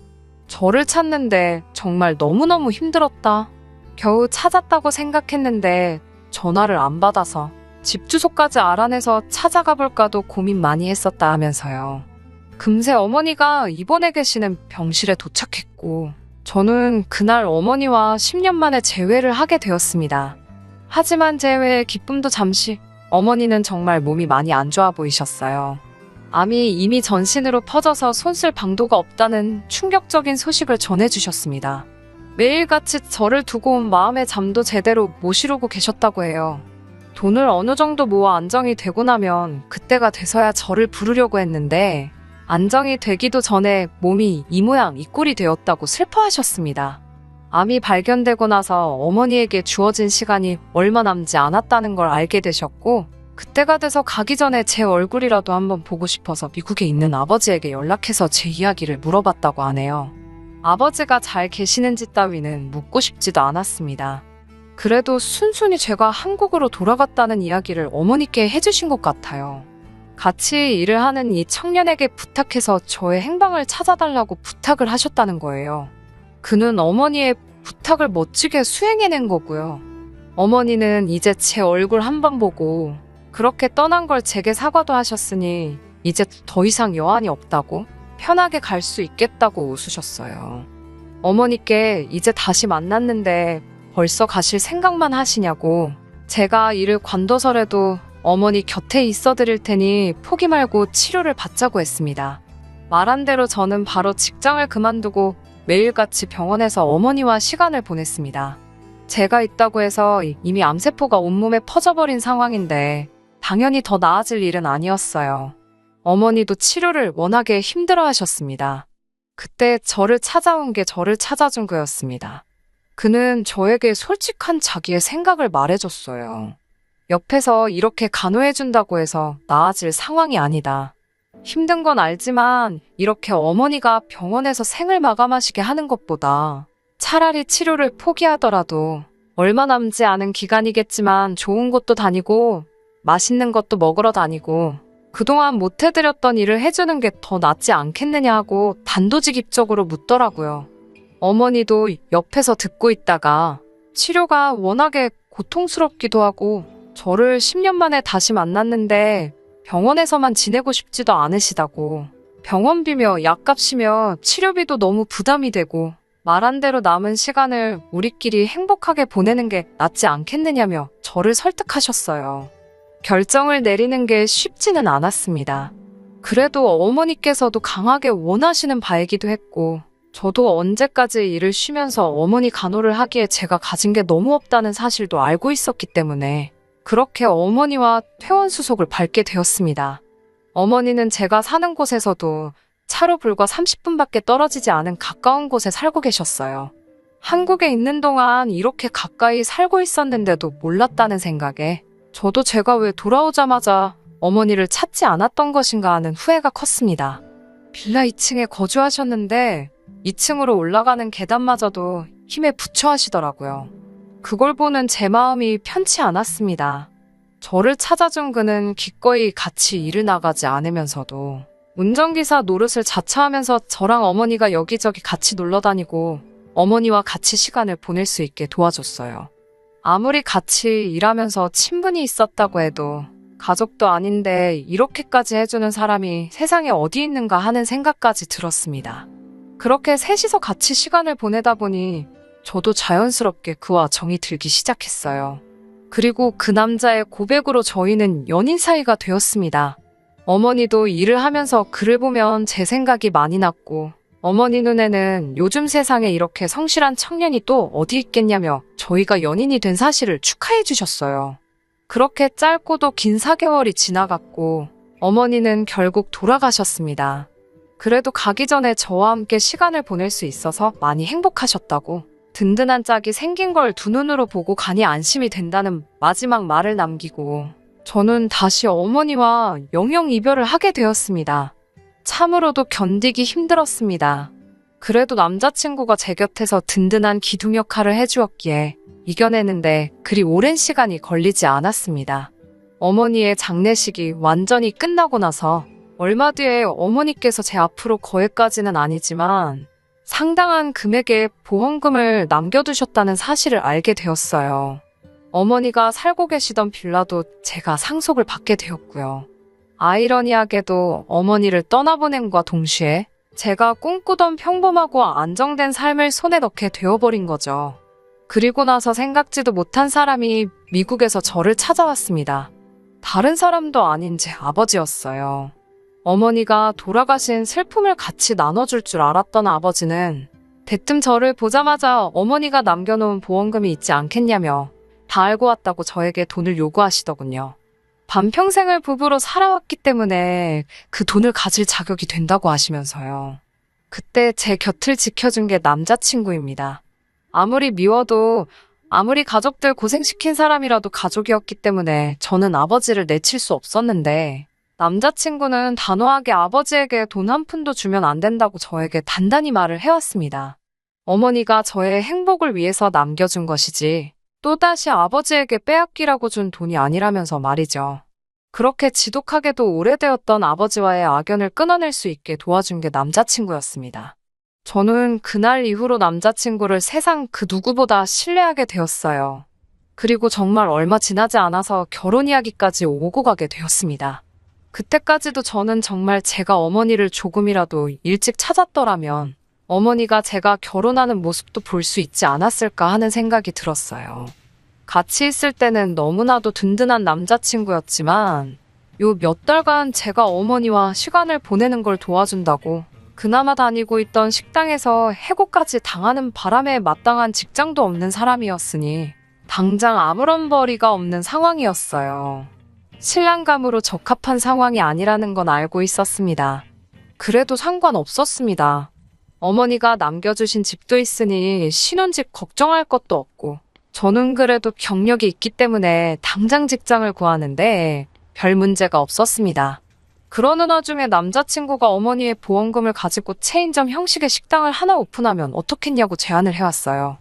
저를 찾는데 정말 너무너무 힘들었다. 겨우 찾았다고 생각했는데 전화를 안 받아서 집 주소까지 알아내서 찾아가 볼까도 고민 많이 했었다 하면서요. 금세 어머니가 입원해 계시는 병실에 도착했고 저는 그날 어머니와 10년 만에 재회를 하게 되었습니다. 하지만 재회의 기쁨도 잠시 어머니는 정말 몸이 많이 안 좋아 보이셨어요. 암이 이미 전신으로 퍼져서 손쓸 방도가 없다는 충격적인 소식을 전해주셨습니다. 매일같이 저를 두고 온 마음의 잠도 제대로 못 이루고 계셨다고 해요. 돈을 어느 정도 모아 안정이 되고 나면 그때가 돼서야 저를 부르려고 했는데 안정이 되기도 전에 몸이 이 모양 이 꼴이 되었다고 슬퍼하셨습니다. 암이 발견되고 나서 어머니에게 주어진 시간이 얼마 남지 않았다는 걸 알게 되셨고 그때가 돼서 가기 전에 제 얼굴이라도 한번 보고 싶어서 미국에 있는 아버지에게 연락해서 제 이야기를 물어봤다고 하네요. 아버지가 잘 계시는지 따위는 묻고 싶지도 않았습니다. 그래도 순순히 제가 한국으로 돌아갔다는 이야기를 어머니께 해주신 것 같아요. 같이 일을 하는 이 청년에게 부탁해서 저의 행방을 찾아달라고 부탁을 하셨다는 거예요. 그는 어머니의 부탁을 멋지게 수행해낸 거고요. 어머니는 이제 제 얼굴 한 번 보고 그렇게 떠난 걸 제게 사과도 하셨으니 이제 더 이상 여한이 없다고 편하게 갈 수 있겠다고 웃으셨어요. 어머니께 이제 다시 만났는데 벌써 가실 생각만 하시냐고 제가 일을 관둬서라도 어머니 곁에 있어 드릴 테니 포기 말고 치료를 받자고 했습니다. 말한 대로 저는 바로 직장을 그만두고 매일같이 병원에서 어머니와 시간을 보냈습니다. 제가 있다고 해서 이미 암세포가 온몸에 퍼져버린 상황인데 당연히 더 나아질 일은 아니었어요. 어머니도 치료를 워낙에 힘들어하셨습니다. 그때 저를 찾아온 게 저를 찾아준 거였습니다. 그는 저에게 솔직한 자기의 생각을 말해줬어요. 옆에서 이렇게 간호해준다고 해서 나아질 상황이 아니다. 힘든 건 알지만 이렇게 어머니가 병원에서 생을 마감하시게 하는 것보다 차라리 치료를 포기하더라도 얼마 남지 않은 기간이겠지만 좋은 곳도 다니고 맛있는 것도 먹으러 다니고 그동안 못 해드렸던 일을 해주는 게 더 낫지 않겠느냐 하고 단도직입적으로 묻더라고요. 어머니도 옆에서 듣고 있다가 치료가 워낙에 고통스럽기도 하고 저를 10년 만에 다시 만났는데 병원에서만 지내고 싶지도 않으시다고 병원비며 약값이며 치료비도 너무 부담이 되고 말한 대로 남은 시간을 우리끼리 행복하게 보내는 게 낫지 않겠느냐며 저를 설득하셨어요. 결정을 내리는 게 쉽지는 않았습니다. 그래도 어머니께서도 강하게 원하시는 바이기도 했고, 저도 언제까지 일을 쉬면서 어머니 간호를 하기에 제가 가진 게 너무 없다는 사실도 알고 있었기 때문에 그렇게 어머니와 퇴원수속을 밟게 되었습니다. 어머니는 제가 사는 곳에서도 차로 불과 30분밖에 떨어지지 않은 가까운 곳에 살고 계셨어요. 한국에 있는 동안 이렇게 가까이 살고 있었는데도 몰랐다는 생각에 저도 제가 왜 돌아오자마자 어머니를 찾지 않았던 것인가 하는 후회가 컸습니다. 빌라 2층에 거주하셨는데 2층으로 올라가는 계단마저도 힘에 부처 하시더라고요. 그걸 보는 제 마음이 편치 않았습니다. 저를 찾아준 그는 기꺼이 같이 일을 나가지 않으면서도 운전기사 노릇을 자처하면서 저랑 어머니가 여기저기 같이 놀러 다니고 어머니와 같이 시간을 보낼 수 있게 도와줬어요. 아무리 같이 일하면서 친분이 있었다고 해도 가족도 아닌데 이렇게까지 해주는 사람이 세상에 어디 있는가 하는 생각까지 들었습니다. 그렇게 셋이서 같이 시간을 보내다 보니 저도 자연스럽게 그와 정이 들기 시작했어요. 그리고 그 남자의 고백으로 저희는 연인 사이가 되었습니다. 어머니도 일을 하면서 그를 보면 제 생각이 많이 났고 어머니 눈에는 요즘 세상에 이렇게 성실한 청년이 또 어디 있겠냐며 저희가 연인이 된 사실을 축하해 주셨어요. 그렇게 짧고도 긴 4개월이 지나갔고 어머니는 결국 돌아가셨습니다. 그래도 가기 전에 저와 함께 시간을 보낼 수 있어서 많이 행복하셨다고 든든한 짝이 생긴 걸 두 눈으로 보고 가니 안심이 된다는 마지막 말을 남기고 저는 다시 어머니와 영영 이별을 하게 되었습니다. 참으로도 견디기 힘들었습니다. 그래도 남자친구가 제 곁에서 든든한 기둥 역할을 해주었기에 이겨내는데 그리 오랜 시간이 걸리지 않았습니다. 어머니의 장례식이 완전히 끝나고 나서 얼마 뒤에 어머니께서 제 앞으로 거액까지는 아니지만 상당한 금액의 보험금을 남겨두셨다는 사실을 알게 되었어요. 어머니가 살고 계시던 빌라도 제가 상속을 받게 되었고요. 아이러니하게도 어머니를 떠나보냄과 동시에 제가 꿈꾸던 평범하고 안정된 삶을 손에 넣게 되어버린 거죠. 그리고 나서 생각지도 못한 사람이 미국에서 저를 찾아왔습니다. 다른 사람도 아닌 제 아버지였어요. 어머니가 돌아가신 슬픔을 같이 나눠줄 줄 알았던 아버지는 대뜸 저를 보자마자 어머니가 남겨놓은 보험금이 있지 않겠냐며 다 알고 왔다고 저에게 돈을 요구하시더군요. 반평생을 부부로 살아왔기 때문에 그 돈을 가질 자격이 된다고 하시면서요. 그때 제 곁을 지켜준 게 남자친구입니다. 아무리 미워도 아무리 가족들 고생시킨 사람이라도 가족이었기 때문에 저는 아버지를 내칠 수 없었는데 남자친구는 단호하게 아버지에게 돈 한 푼도 주면 안 된다고 저에게 단단히 말을 해왔습니다. 어머니가 저의 행복을 위해서 남겨준 것이지 또다시 아버지에게 빼앗기라고 준 돈이 아니라면서 말이죠. 그렇게 지독하게도 오래되었던 아버지와의 악연을 끊어낼 수 있게 도와준 게 남자친구였습니다. 저는 그날 이후로 남자친구를 세상 그 누구보다 신뢰하게 되었어요. 그리고 정말 얼마 지나지 않아서 결혼 이야기까지 오고 가게 되었습니다. 그때까지도 저는 정말 제가 어머니를 조금이라도 일찍 찾았더라면 어머니가 제가 결혼하는 모습도 볼 수 있지 않았을까 하는 생각이 들었어요. 같이 있을 때는 너무나도 든든한 남자친구였지만 요 몇 달간 제가 어머니와 시간을 보내는 걸 도와준다고 그나마 다니고 있던 식당에서 해고까지 당하는 바람에 마땅한 직장도 없는 사람이었으니 당장 아무런 벌이가 없는 상황이었어요. 신랑감으로 적합한 상황이 아니라는 건 알고 있었습니다. 그래도 상관없었습니다. 어머니가 남겨주신 집도 있으니 신혼집 걱정할 것도 없고 저는 그래도 경력이 있기 때문에 당장 직장을 구하는데 별 문제가 없었습니다. 그러는 와중에 남자친구가 어머니의 보험금을 가지고 체인점 형식의 식당을 하나 오픈하면 어떻겠냐고 제안을 해왔어요.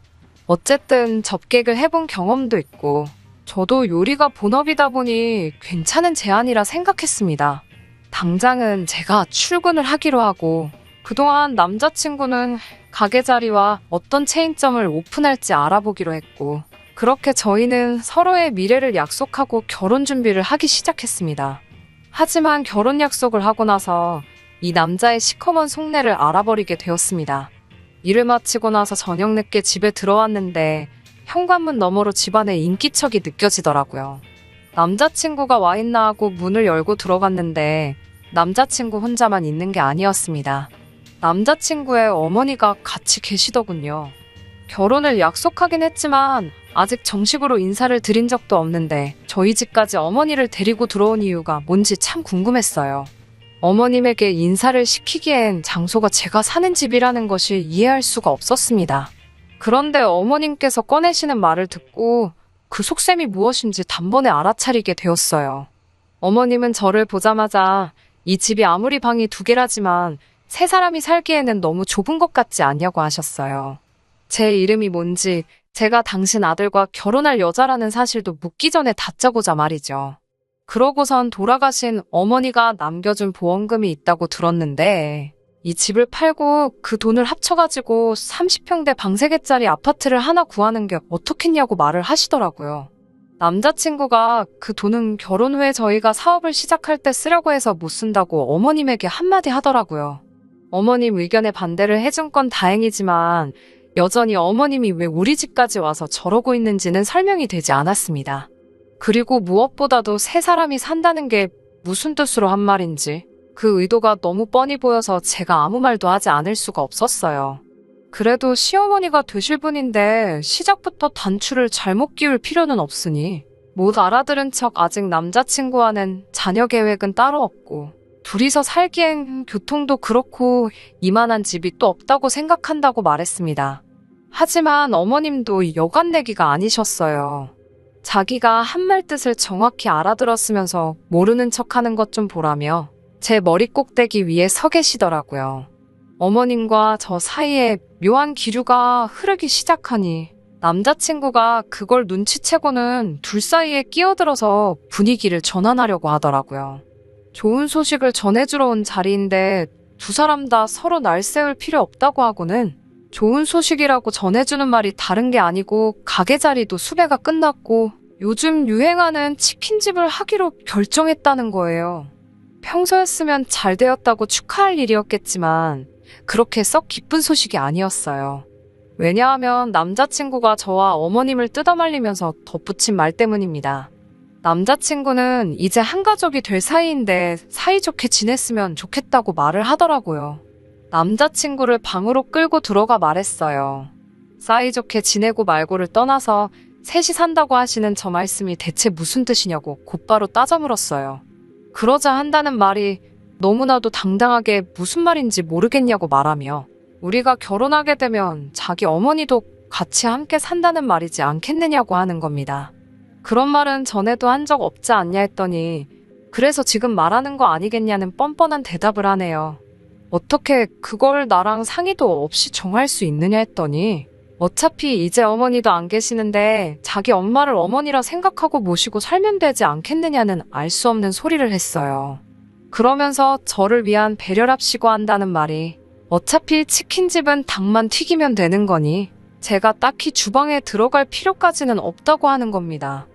어쨌든 접객을 해본 경험도 있고 저도 요리가 본업이다 보니 괜찮은 제안이라 생각했습니다. 당장은 제가 출근을 하기로 하고 그동안 남자친구는 가게 자리와 어떤 체인점을 오픈할지 알아보기로 했고 그렇게 저희는 서로의 미래를 약속하고 결혼 준비를 하기 시작했습니다. 하지만 결혼 약속을 하고 나서 이 남자의 시커먼 속내를 알아버리게 되었습니다. 일을 마치고 나서 저녁 늦게 집에 들어왔는데 현관문 너머로 집안의 인기척이 느껴지더라고요. 남자친구가 와 있나 하고 문을 열고 들어갔는데 남자친구 혼자만 있는 게 아니었습니다. 남자친구의 어머니가 같이 계시더군요. 결혼을 약속하긴 했지만 아직 정식으로 인사를 드린 적도 없는데 저희 집까지 어머니를 데리고 들어온 이유가 뭔지 참 궁금했어요. 어머님에게 인사를 시키기엔 장소가 제가 사는 집이라는 것이 이해할 수가 없었습니다. 그런데 어머님께서 꺼내시는 말을 듣고 그 속셈이 무엇인지 단번에 알아차리게 되었어요. 어머님은 저를 보자마자 이 집이 아무리 방이 2개라지만 3사람이 살기에는 너무 좁은 것 같지 않냐고 하셨어요. 제 이름이 뭔지, 제가 당신 아들과 결혼할 여자라는 사실도 묻기 전에 다짜고자 말이죠. 그러고선 돌아가신 어머니가 남겨준 보험금이 있다고 들었는데 이 집을 팔고 그 돈을 합쳐가지고 30평대 방 3개짜리 아파트를 하나 구하는 게 어떻겠냐고 말을 하시더라고요. 남자친구가 그 돈은 결혼 후에 저희가 사업을 시작할 때 쓰려고 해서 못 쓴다고 어머님에게 한마디 하더라고요. 어머님 의견에 반대를 해준 건 다행이지만 여전히 어머님이 왜 우리 집까지 와서 저러고 있는지는 설명이 되지 않았습니다. 그리고 무엇보다도 3사람이 산다는 게 무슨 뜻으로 한 말인지 그 의도가 너무 뻔히 보여서 제가 아무 말도 하지 않을 수가 없었어요. 그래도 시어머니가 되실 분인데 시작부터 단추를 잘못 끼울 필요는 없으니 못 알아들은 척 아직 남자친구와는 자녀 계획은 따로 없고 둘이서 살기엔 교통도 그렇고 이만한 집이 또 없다고 생각한다고 말했습니다. 하지만 어머님도 여간내기가 아니셨어요. 자기가 한 말 뜻을 정확히 알아들었으면서 모르는 척하는 것 좀 보라며 제 머리 꼭대기 위에 서 계시더라고요. 어머님과 저 사이에 묘한 기류가 흐르기 시작하니 남자친구가 그걸 눈치채고는 둘 사이에 끼어들어서 분위기를 전환하려고 하더라고요. 좋은 소식을 전해주러 온 자리인데 2사람 다 서로 날세울 필요 없다고 하고는 좋은 소식이라고 전해주는 말이 다른 게 아니고 가게 자리도 수배가 끝났고 요즘 유행하는 치킨집을 하기로 결정했다는 거예요. 평소였으면 잘 되었다고 축하할 일이었겠지만 그렇게 썩 기쁜 소식이 아니었어요. 왜냐하면 남자친구가 저와 어머님을 뜯어말리면서 덧붙인 말 때문입니다. 남자친구는 이제 한 가족이 될 사이인데 사이좋게 지냈으면 좋겠다고 말을 하더라고요. 남자친구를 방으로 끌고 들어가 말했어요. 사이좋게 지내고 말고를 떠나서 셋이 산다고 하시는 저 말씀이 대체 무슨 뜻이냐고 곧바로 따져 물었어요. 그러자 한다는 말이 너무나도 당당하게 무슨 말인지 모르겠냐고 말하며 우리가 결혼하게 되면 자기 어머니도 같이 함께 산다는 말이지 않겠느냐고 하는 겁니다. 그런 말은 전에도 한 적 없지 않냐 했더니 그래서 지금 말하는 거 아니겠냐는 뻔뻔한 대답을 하네요. 어떻게 그걸 나랑 상의도 없이 정할 수 있느냐 했더니 어차피 이제 어머니도 안 계시는데 자기 엄마를 어머니라 생각하고 모시고 살면 되지 않겠느냐는 알 수 없는 소리를 했어요. 그러면서 저를 위한 배려랍시고 한다는 말이 어차피 치킨집은 닭만 튀기면 되는 거니 제가 딱히 주방에 들어갈 필요까지는 없다고 하는 겁니다.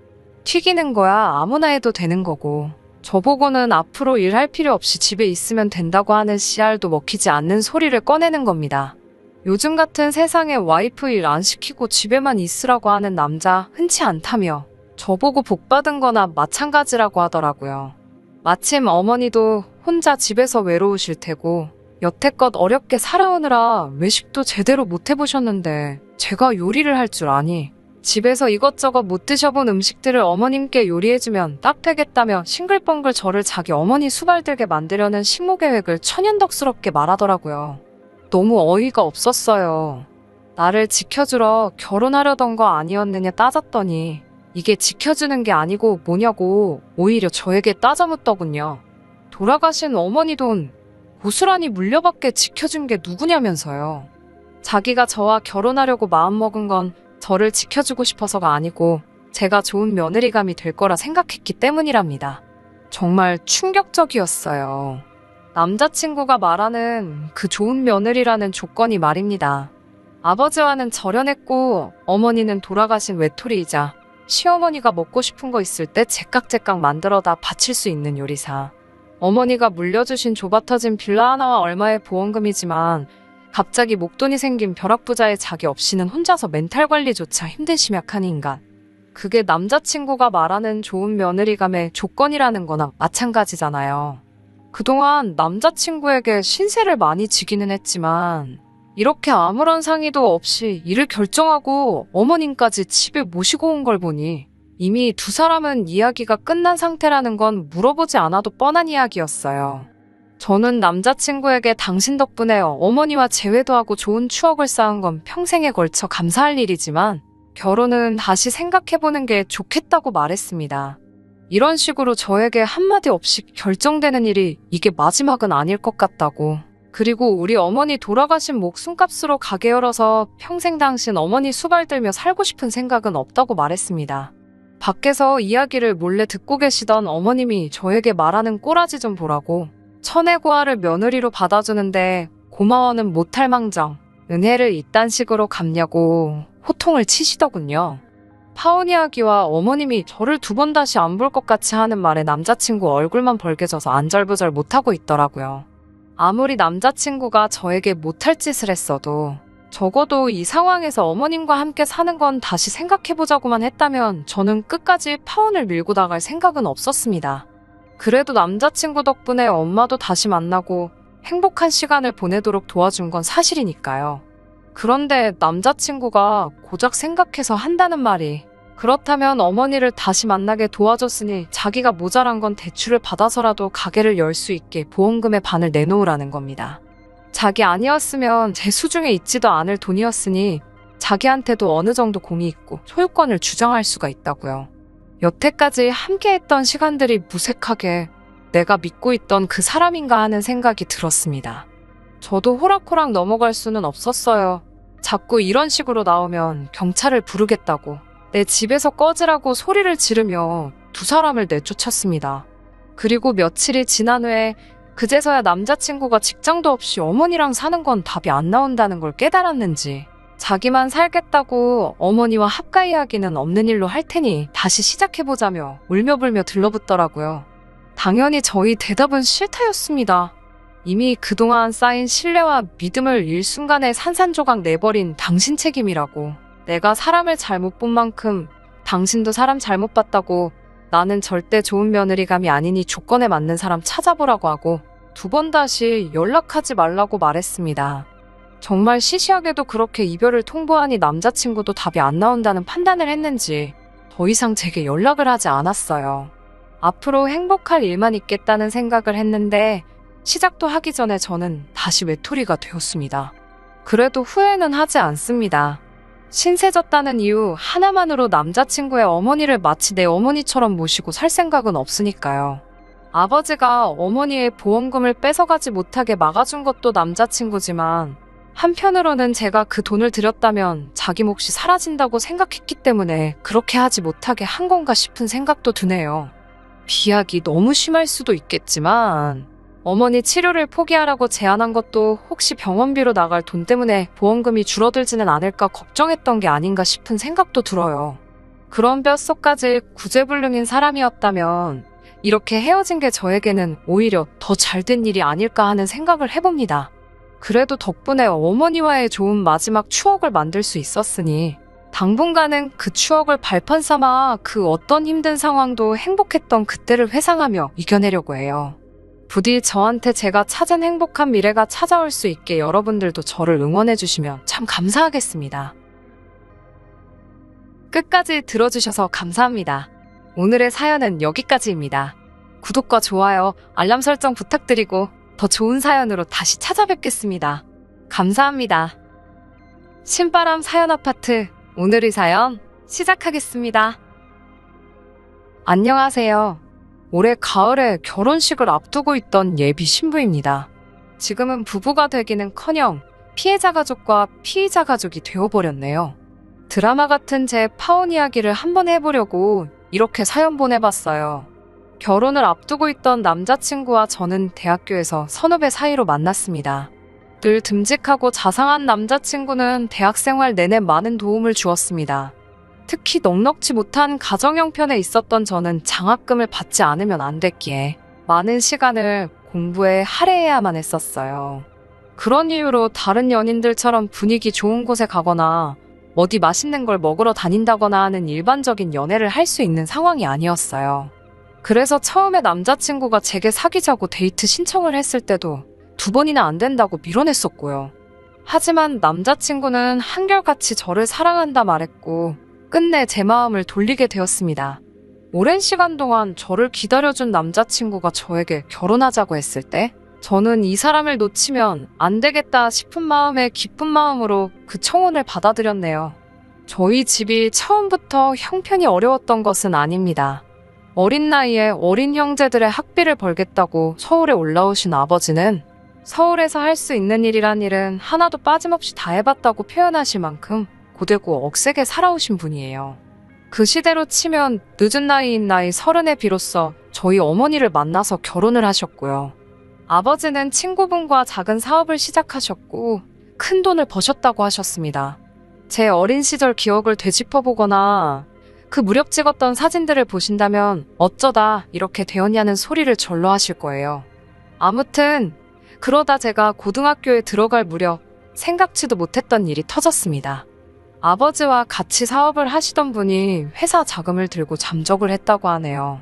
튀기는 거야 아무나 해도 되는 거고 저보고는 앞으로 일할 필요 없이 집에 있으면 된다고 하는 씨알도 먹히지 않는 소리를 꺼내는 겁니다. 요즘 같은 세상에 와이프 일 안 시키고 집에만 있으라고 하는 남자 흔치 않다며 저보고 복받은 거나 마찬가지라고 하더라고요. 마침 어머니도 혼자 집에서 외로우실 테고 여태껏 어렵게 살아오느라 외식도 제대로 못 해보셨는데 제가 요리를 할 줄 아니 집에서 이것저것 못 드셔본 음식들을 어머님께 요리해주면 딱 되겠다며 싱글벙글 저를 자기 어머니 수발들게 만들려는 식모계획을 천연덕스럽게 말하더라고요. 너무 어이가 없었어요. 나를 지켜주러 결혼하려던 거 아니었느냐 따졌더니 이게 지켜주는 게 아니고 뭐냐고 오히려 저에게 따져묻더군요. 돌아가신 어머니 돈 고스란히 물려받게 지켜준 게 누구냐면서요. 자기가 저와 결혼하려고 마음먹은 건 저를 지켜주고 싶어서가 아니고 제가 좋은 며느리감이 될 거라 생각했기 때문이랍니다. 정말 충격적이었어요. 남자친구가 말하는 그 좋은 며느리라는 조건이 말입니다. 아버지와는 절연했고 어머니는 돌아가신 외톨이이자 시어머니가 먹고 싶은 거 있을 때 제깍제깍 만들어다 바칠 수 있는 요리사. 어머니가 물려주신 좁아터진 빌라 하나와 얼마의 보험금이지만 갑자기 목돈이 생긴 벼락부자의 자기 없이는 혼자서 멘탈 관리조차 힘든 심약한 인간. 그게 남자친구가 말하는 좋은 며느리감의 조건이라는 거나 마찬가지잖아요. 그동안 남자친구에게 신세를 많이 지기는 했지만 이렇게 아무런 상의도 없이 일을 결정하고 어머님까지 집에 모시고 온 걸 보니 이미 두 사람은 이야기가 끝난 상태라는 건 물어보지 않아도 뻔한 이야기였어요. 저는 남자친구에게 당신 덕분에 어머니와 재회도 하고 좋은 추억을 쌓은 건 평생에 걸쳐 감사할 일이지만 결혼은 다시 생각해보는 게 좋겠다고 말했습니다. 이런 식으로 저에게 한마디 없이 결정되는 일이 이게 마지막은 아닐 것 같다고. 그리고 우리 어머니 돌아가신 목숨값으로 가게 열어서 평생 당신 어머니 수발 들며 살고 싶은 생각은 없다고 말했습니다. 밖에서 이야기를 몰래 듣고 계시던 어머님이 저에게 말하는 꼬라지 좀 보라고. 천혜고아를 며느리로 받아주는데 고마워는 못할 망정 은혜를 이딴 식으로 갚냐고 호통을 치시더군요. 파혼 이야기와 어머님이 저를 두 번 다시 안 볼 것 같이 하는 말에 남자친구 얼굴만 벌개져서 안절부절 못하고 있더라고요. 아무리 남자친구가 저에게 못할 짓을 했어도 적어도 이 상황에서 어머님과 함께 사는 건 다시 생각해보자고만 했다면 저는 끝까지 파혼을 밀고 나갈 생각은 없었습니다. 그래도 남자친구 덕분에 엄마도 다시 만나고 행복한 시간을 보내도록 도와준 건 사실이니까요. 그런데 남자친구가 고작 생각해서 한다는 말이 그렇다면 어머니를 다시 만나게 도와줬으니 자기가 모자란 건 대출을 받아서라도 가게를 열 수 있게 보험금의 반을 내놓으라는 겁니다. 자기 아니었으면 제 수중에 있지도 않을 돈이었으니 자기한테도 어느 정도 공이 있고 소유권을 주장할 수가 있다고요. 여태까지 함께했던 시간들이 무색하게 내가 믿고 있던 그 사람인가 하는 생각이 들었습니다. 저도 호락호락 넘어갈 수는 없었어요. 자꾸 이런 식으로 나오면 경찰을 부르겠다고 내 집에서 꺼지라고 소리를 지르며 두 사람을 내쫓았습니다. 그리고 며칠이 지난 후에 그제서야 남자친구가 직장도 없이 어머니랑 사는 건 답이 안 나온다는 걸 깨달았는지 자기만 살겠다고 어머니와 합가 이야기는 없는 일로 할 테니 다시 시작해보자며 울며불며 들러붙더라고요. 당연히 저희 대답은 싫다였습니다. 이미 그동안 쌓인 신뢰와 믿음을 일순간에 산산조각 내버린 당신 책임이라고. 내가 사람을 잘못 본 만큼 당신도 사람 잘못 봤다고. 나는 절대 좋은 며느리감이 아니니 조건에 맞는 사람 찾아보라고 하고 두 번 다시 연락하지 말라고 말했습니다. 정말 시시하게도 그렇게 이별을 통보하니 남자친구도 답이 안 나온다는 판단을 했는지 더 이상 제게 연락을 하지 않았어요. 앞으로 행복할 일만 있겠다는 생각을 했는데 시작도 하기 전에 저는 다시 외톨이가 되었습니다. 그래도 후회는 하지 않습니다. 신세졌다는 이유 하나만으로 남자친구의 어머니를 마치 내 어머니처럼 모시고 살 생각은 없으니까요. 아버지가 어머니의 보험금을 뺏어가지 못하게 막아준 것도 남자친구지만 한편으로는 제가 그 돈을 들였다면 자기 몫이 사라진다고 생각했기 때문에 그렇게 하지 못하게 한 건가 싶은 생각도 드네요. 비약이 너무 심할 수도 있겠지만 어머니 치료를 포기하라고 제안한 것도 혹시 병원비로 나갈 돈 때문에 보험금이 줄어들지는 않을까 걱정했던 게 아닌가 싶은 생각도 들어요. 그런 뼛속까지 구제불능인 사람이었다면 이렇게 헤어진 게 저에게는 오히려 더 잘된 일이 아닐까 하는 생각을 해봅니다. 그래도 덕분에 어머니와의 좋은 마지막 추억을 만들 수 있었으니 당분간은 그 추억을 발판 삼아 그 어떤 힘든 상황도 행복했던 그때를 회상하며 이겨내려고 해요. 부디 저한테 제가 찾은 행복한 미래가 찾아올 수 있게 여러분들도 저를 응원해주시면 참 감사하겠습니다. 끝까지 들어주셔서 감사합니다. 오늘의 사연은 여기까지입니다. 구독과 좋아요, 알람 설정 부탁드리고 더 좋은 사연으로 다시 찾아뵙겠습니다. 감사합니다. 신바람 사연 아파트 오늘의 사연 시작하겠습니다. 안녕하세요. 올해 가을에 결혼식을 앞두고 있던 예비 신부입니다. 지금은 부부가 되기는커녕 피해자 가족과 피의자 가족이 되어버렸네요. 드라마 같은 제 파혼 이야기를 한번 해보려고 이렇게 사연 보내봤어요. 결혼을 앞두고 있던 남자친구와 저는 대학교에서 선후배 사이로 만났습니다. 늘 듬직하고 자상한 남자친구는 대학생활 내내 많은 도움을 주었습니다. 특히 넉넉지 못한 가정 형편에 있었던 저는 장학금을 받지 않으면 안 됐기에 많은 시간을 공부에 할애해야만 했었어요. 그런 이유로 다른 연인들처럼 분위기 좋은 곳에 가거나 어디 맛있는 걸 먹으러 다닌다거나 하는 일반적인 연애를 할 수 있는 상황이 아니었어요. 그래서 처음에 남자친구가 제게 사귀자고 데이트 신청을 했을 때도 2번이나 안 된다고 밀어냈었고요. 하지만 남자친구는 한결같이 저를 사랑한다 말했고 끝내 제 마음을 돌리게 되었습니다. 오랜 시간 동안 저를 기다려준 남자친구가 저에게 결혼하자고 했을 때 저는 이 사람을 놓치면 안 되겠다 싶은 마음에 기쁜 마음으로 그 청혼을 받아들였네요. 저희 집이 처음부터 형편이 어려웠던 것은 아닙니다. 어린 나이에 어린 형제들의 학비를 벌겠다고 서울에 올라오신 아버지는 서울에서 할 수 있는 일이란 일은 하나도 빠짐없이 다 해봤다고 표현하실 만큼 고되고 억세게 살아오신 분이에요. 그 시대로 치면 늦은 나이인 나이 30에 비로소 저희 어머니를 만나서 결혼을 하셨고요. 아버지는 친구분과 작은 사업을 시작하셨고 큰 돈을 버셨다고 하셨습니다. 제 어린 시절 기억을 되짚어보거나 그 무렵 찍었던 사진들을 보신다면 어쩌다 이렇게 되었냐는 소리를 절로 하실 거예요. 아무튼 그러다 제가 고등학교에 들어갈 무렵 생각지도 못했던 일이 터졌습니다. 아버지와 같이 사업을 하시던 분이 회사 자금을 들고 잠적을 했다고 하네요.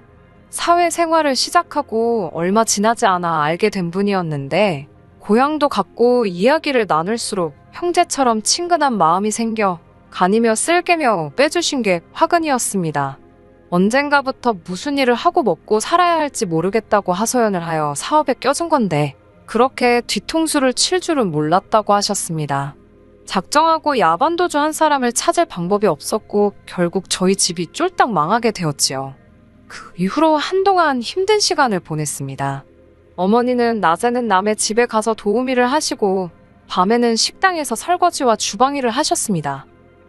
사회생활을 시작하고 얼마 지나지 않아 알게 된 분이었는데 고향도 같고 이야기를 나눌수록 형제처럼 친근한 마음이 생겨 간이며 쓸개며 빼주신 게 화근이었습니다. 언젠가부터 무슨 일을 하고 먹고 살아야 할지 모르겠다고 하소연을 하여 사업에 껴준 건데 그렇게 뒤통수를 칠 줄은 몰랐다고 하셨습니다. 작정하고 야반도주 한 사람을 찾을 방법이 없었고 결국 저희 집이 쫄딱 망하게 되었지요. 그 이후로 한동안 힘든 시간을 보냈습니다. 어머니는 낮에는 남의 집에 가서 도우미를 하시고 밤에는 식당에서 설거지와 주방일을 하셨습니다.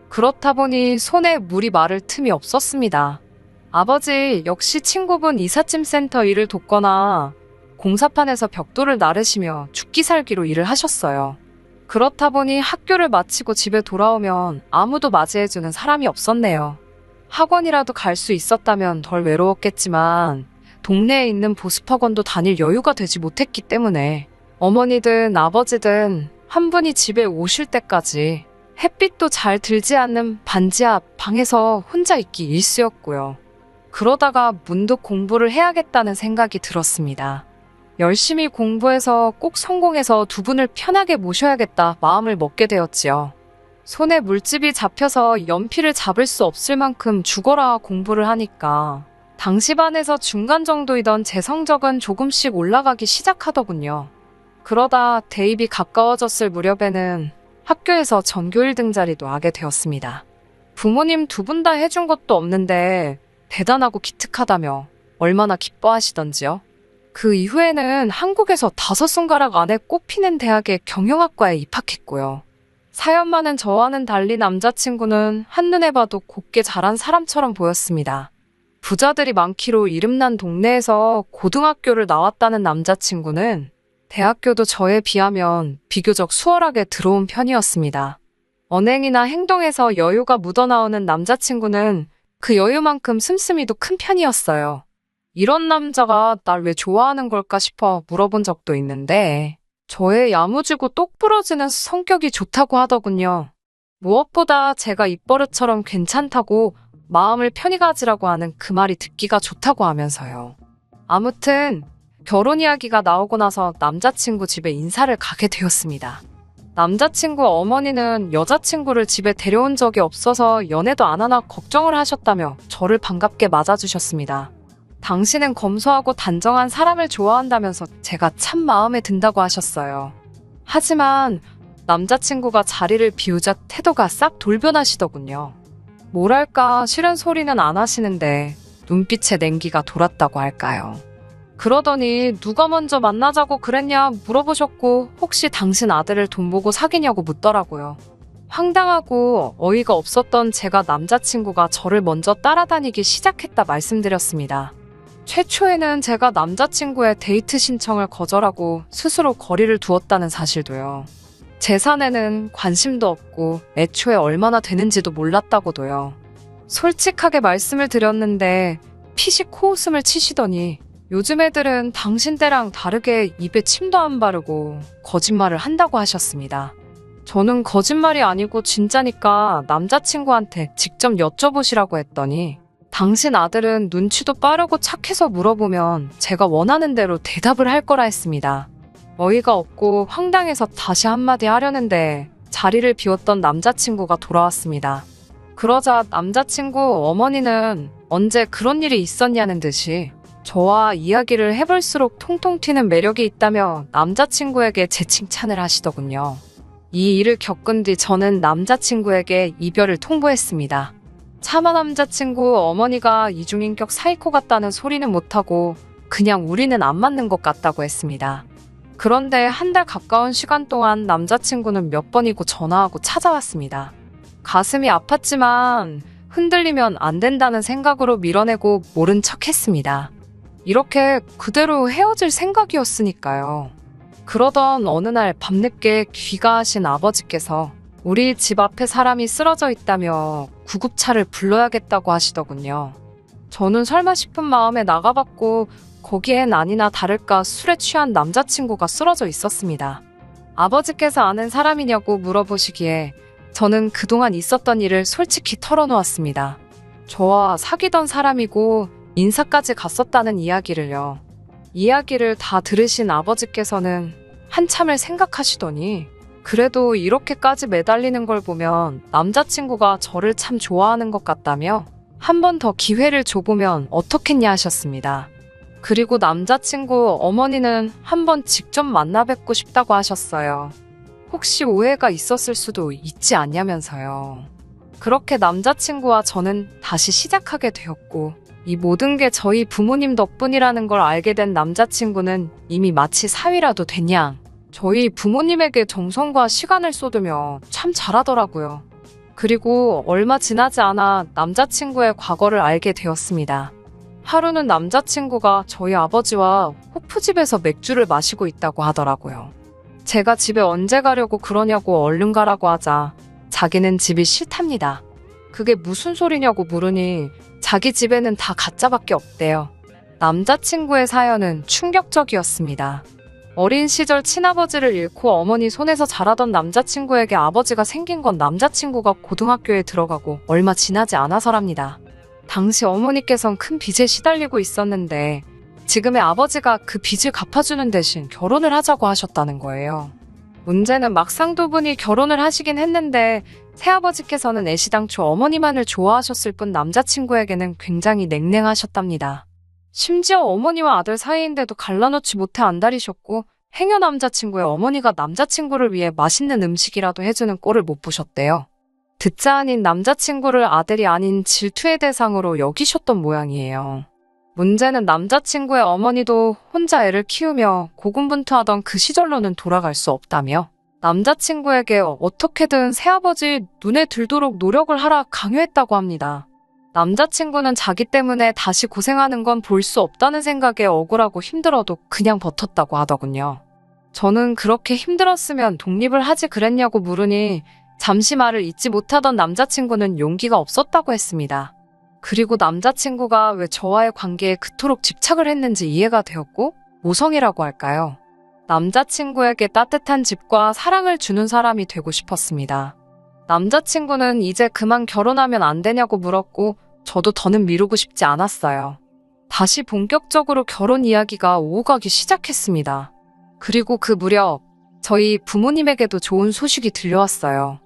그렇다 보니 손에 물이 마를 틈이 없었습니다. 아버지 역시 친구분 이삿짐 센터 일을 돕거나 공사판에서 벽돌을 나르시며 죽기 살기로 일을 하셨어요. 그렇다 보니 학교를 마치고 집에 돌아오면 아무도 맞이해주는 사람이 없었네요. 학원이라도 갈 수 있었다면 덜 외로웠겠지만 동네에 있는 보습학원도 다닐 여유가 되지 못했기 때문에 어머니든 아버지든 한 분이 집에 오실 때까지 햇빛도 잘 들지 않는 반지 앞 방에서 혼자 있기 일쑤였고요. 그러다가 문득 공부를 해야겠다는 생각이 들었습니다. 열심히 공부해서 꼭 성공해서 2분을 편하게 모셔야겠다 마음을 먹게 되었지요. 손에 물집이 잡혀서 연필을 잡을 수 없을 만큼 죽어라 공부를 하니까 당시 반에서 중간 정도이던 제 성적은 조금씩 올라가기 시작하더군요. 그러다 대입이 가까워졌을 무렵에는 학교에서 전교 1등 자리도 하게 되었습니다. 부모님 2분 다 해준 것도 없는데 대단하고 기특하다며 얼마나 기뻐하시던지요. 그 이후에는 한국에서 5손가락 안에 꼽히는 대학의 경영학과에 입학했고요. 사연 많은 저와는 달리 남자친구는 한눈에 봐도 곱게 자란 사람처럼 보였습니다. 부자들이 많기로 이름난 동네에서 고등학교를 나왔다는 남자친구는 대학교도 저에 비하면 비교적 수월하게 들어온 편이었습니다. 언행이나 행동에서 여유가 묻어나오는 남자친구는 그 여유만큼 씀씀이도 큰 편이었어요. 이런 남자가 날 왜 좋아하는 걸까 싶어 물어본 적도 있는데 저의 야무지고 똑부러지는 성격이 좋다고 하더군요. 무엇보다 제가 입버릇처럼 괜찮다고 마음을 편히 가지라고 하는 그 말이 듣기가 좋다고 하면서요. 아무튼 결혼 이야기가 나오고 나서 남자친구 집에 인사를 가게 되었습니다. 남자친구 어머니는 여자친구를 집에 데려온 적이 없어서 연애도 안 하나 걱정을 하셨다며 저를 반갑게 맞아주셨습니다. 당신은 검소하고 단정한 사람을 좋아한다면서 제가 참 마음에 든다고 하셨어요. 하지만 남자친구가 자리를 비우자 태도가 싹 돌변하시더군요. 뭐랄까 싫은 소리는 안 하시는데 눈빛에 냉기가 돌았다고 할까요. 그러더니 누가 먼저 만나자고 그랬냐 물어보셨고 혹시 당신 아들을 돈 보고 사귀냐고 묻더라고요. 황당하고 어이가 없었던 제가 남자친구가 저를 먼저 따라다니기 시작했다 말씀드렸습니다. 최초에는 제가 남자친구의 데이트 신청을 거절하고 스스로 거리를 두었다는 사실도요. 제 사내는 관심도 없고 애초에 얼마나 되는지도 몰랐다고도요. 솔직하게 말씀을 드렸는데 피식 코웃음을 치시더니 요즘 애들은 당신 때랑 다르게 입에 침도 안 바르고 거짓말을 한다고 하셨습니다. 저는 거짓말이 아니고 진짜니까 남자친구한테 직접 여쭤보시라고 했더니 당신 아들은 눈치도 빠르고 착해서 물어보면 제가 원하는 대로 대답을 할 거라 했습니다. 어이가 없고 황당해서 다시 한마디 하려는데 자리를 비웠던 남자친구가 돌아왔습니다. 그러자 남자친구 어머니는 언제 그런 일이 있었냐는 듯이 저와 이야기를 해볼수록 통통 튀는 매력이 있다며 남자친구에게 제 칭찬을 하시더군요. 이 일을 겪은 뒤 저는 남자친구에게 이별을 통보했습니다. 차마 남자친구 어머니가 이중인격 사이코 같다는 소리는 못하고 그냥 우리는 안 맞는 것 같다고 했습니다. 그런데 한 달 가까운 시간 동안 남자친구는 몇 번이고 전화하고 찾아왔습니다. 가슴이 아팠지만 흔들리면 안 된다는 생각으로 밀어내고 모른 척 했습니다. 이렇게 그대로 헤어질 생각이었으니까요. 그러던 어느 날 밤늦게 귀가하신 아버지께서 우리 집 앞에 사람이 쓰러져 있다며 구급차를 불러야겠다고 하시더군요. 저는 설마 싶은 마음에 나가봤고 거기엔 아니나 다를까 술에 취한 남자친구가 쓰러져 있었습니다. 아버지께서 아는 사람이냐고 물어보시기에 저는 그동안 있었던 일을 솔직히 털어놓았습니다. 저와 사귀던 사람이고 인사까지 갔었다는 이야기를요. 이야기를 다 들으신 아버지께서는 한참을 생각하시더니 그래도 이렇게까지 매달리는 걸 보면 남자친구가 저를 참 좋아하는 것 같다며 한 번 더 기회를 줘보면 어떻겠냐 하셨습니다. 그리고 남자친구 어머니는 한번 직접 만나 뵙고 싶다고 하셨어요. 혹시 오해가 있었을 수도 있지 않냐면서요. 그렇게 남자친구와 저는 다시 시작하게 되었고 이 모든 게 저희 부모님 덕분이라는 걸 알게 된 남자친구는 이미 마치 사위라도 됐냐. 저희 부모님에게 정성과 시간을 쏟으며 참 잘하더라고요. 그리고 얼마 지나지 않아 남자친구의 과거를 알게 되었습니다. 하루는 남자친구가 저희 아버지와 호프집에서 맥주를 마시고 있다고 하더라고요. 제가 집에 언제 가려고 그러냐고 얼른 가라고 하자 자기는 집이 싫답니다. 그게 무슨 소리냐고 물으니 자기 집에는 다 가짜밖에 없대요. 남자친구의 사연은 충격적이었습니다. 어린 시절 친아버지를 잃고 어머니 손에서 자라던 남자친구에게 아버지가 생긴 건 남자친구가 고등학교에 들어가고 얼마 지나지 않아서랍니다. 당시 어머니께선 큰 빚에 시달리고 있었는데 지금의 아버지가 그 빚을 갚아주는 대신 결혼을 하자고 하셨다는 거예요. 문제는 막상 두 분이 결혼을 하시긴 했는데 새아버지께서는 애시당초 어머니만을 좋아하셨을 뿐 남자친구에게는 굉장히 냉랭하셨답니다. 심지어 어머니와 아들 사이인데도 갈라놓지 못해 안달이셨고 행여 남자친구의 어머니가 남자친구를 위해 맛있는 음식이라도 해주는 꼴을 못 보셨대요. 듣자 아닌 남자친구를 아들이 아닌 질투의 대상으로 여기셨던 모양이에요. 문제는 남자친구의 어머니도 혼자 애를 키우며 고군분투하던 그 시절로는 돌아갈 수 없다며 남자친구에게 어떻게든 새아버지 눈에 들도록 노력을 하라 강요했다고 합니다. 남자친구는 자기 때문에 다시 고생하는 건 볼 수 없다는 생각에 억울하고 힘들어도 그냥 버텼다고 하더군요. 저는 그렇게 힘들었으면 독립을 하지 그랬냐고 물으니 잠시 말을 잇지 못하던 남자친구는 용기가 없었다고 했습니다. 그리고 남자친구가 왜 저와의 관계에 그토록 집착을 했는지 이해가 되었고 모성이라고 할까요? 남자친구에게 따뜻한 집과 사랑을 주는 사람이 되고 싶었습니다. 남자친구는 이제 그만 결혼하면 안 되냐고 물었고 저도 더는 미루고 싶지 않았어요. 다시 본격적으로 결혼 이야기가 오고 가기 시작했습니다. 그리고 그 무렵 저희 부모님에게도 좋은 소식이 들려왔어요.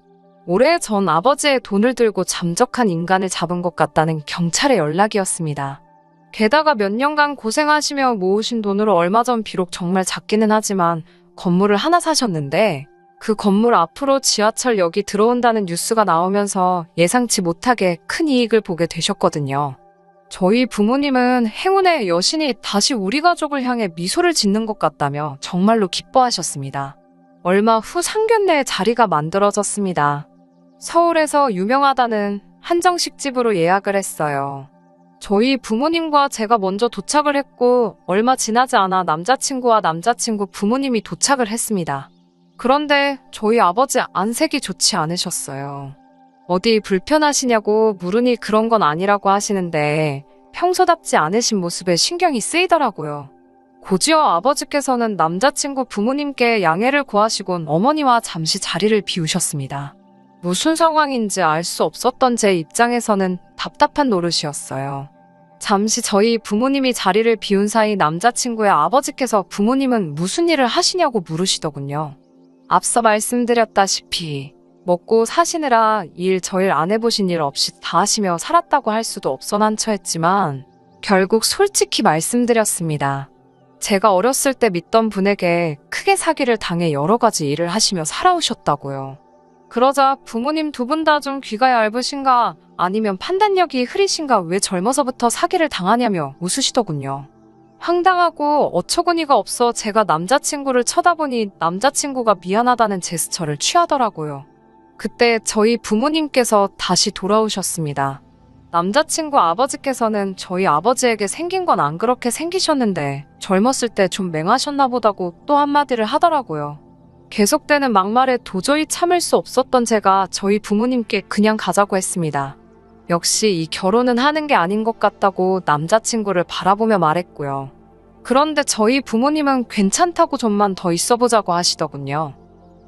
오래전 아버지의 돈을 들고 잠적한 인간을 잡은 것 같다는 경찰의 연락이었습니다. 게다가 몇 년간 고생하시며 모으신 돈으로 얼마 전 비록 정말 작기는 하지만 건물을 하나 사셨는데 그 건물 앞으로 지하철역이 들어온다는 뉴스가 나오면서 예상치 못하게 큰 이익을 보게 되셨거든요. 저희 부모님은 행운의 여신이 다시 우리 가족을 향해 미소를 짓는 것 같다며 정말로 기뻐하셨습니다. 얼마 후 상견례의 자리가 만들어졌습니다. 서울에서 유명하다는 한정식 집으로 예약을 했어요. 저희 부모님과 제가 먼저 도착을 했고 얼마 지나지 않아 남자친구와 남자친구 부모님이 도착을 했습니다. 그런데 저희 아버지 안색이 좋지 않으셨어요. 어디 불편하시냐고 물으니 그런 건 아니라고 하시는데 평소답지 않으신 모습에 신경이 쓰이더라고요. 고지와 아버지께서는 남자친구 부모님께 양해를 구하시곤 어머니와 잠시 자리를 비우셨습니다. 무슨 상황인지 알 수 없었던 제 입장에서는 답답한 노릇이었어요. 잠시 저희 부모님이 자리를 비운 사이 남자친구의 아버지께서 부모님은 무슨 일을 하시냐고 물으시더군요. 앞서 말씀드렸다시피 먹고 사시느라 일 저일 안 해보신 일 없이 다 하시며 살았다고 할 수도 없어난처했지만 결국 솔직히 말씀드렸습니다. 제가 어렸을 때 믿던 분에게 크게 사기를 당해 여러 가지 일을 하시며 살아오셨다고요. 그러자 부모님 두 분 다 좀 귀가 얇으신가 아니면 판단력이 흐리신가 왜 젊어서부터 사기를 당하냐며 웃으시더군요. 황당하고 어처구니가 없어 제가 남자친구를 쳐다보니 남자친구가 미안하다는 제스처를 취하더라고요. 그때 저희 부모님께서 다시 돌아오셨습니다. 남자친구 아버지께서는 저희 아버지에게 생긴 건 안 그렇게 생기셨는데 젊었을 때 좀 맹하셨나 보다고 또 한마디를 하더라고요. 계속되는 막말에 도저히 참을 수 없었던 제가 저희 부모님께 그냥 가자고 했습니다. 역시 이 결혼은 하는 게 아닌 것 같다고 남자친구를 바라보며 말했고요. 그런데 저희 부모님은 괜찮다고 좀만 더 있어보자고 하시더군요.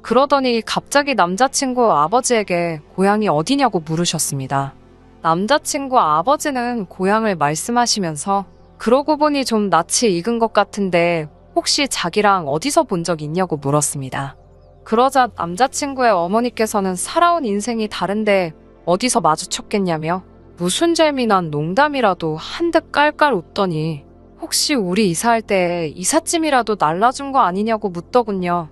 그러더니 갑자기 남자친구 아버지에게 고향이 어디냐고 물으셨습니다. 남자친구 아버지는 고향을 말씀하시면서 그러고 보니 좀 낯이 익은 것 같은데 혹시 자기랑 어디서 본 적 있냐고 물었습니다. 그러자 남자친구의 어머니께서는 살아온 인생이 다른데 어디서 마주쳤겠냐며 무슨 재미난 농담이라도 한듯 깔깔 웃더니 혹시 우리 이사할 때 이삿짐이라도 날라준 거 아니냐고 묻더군요.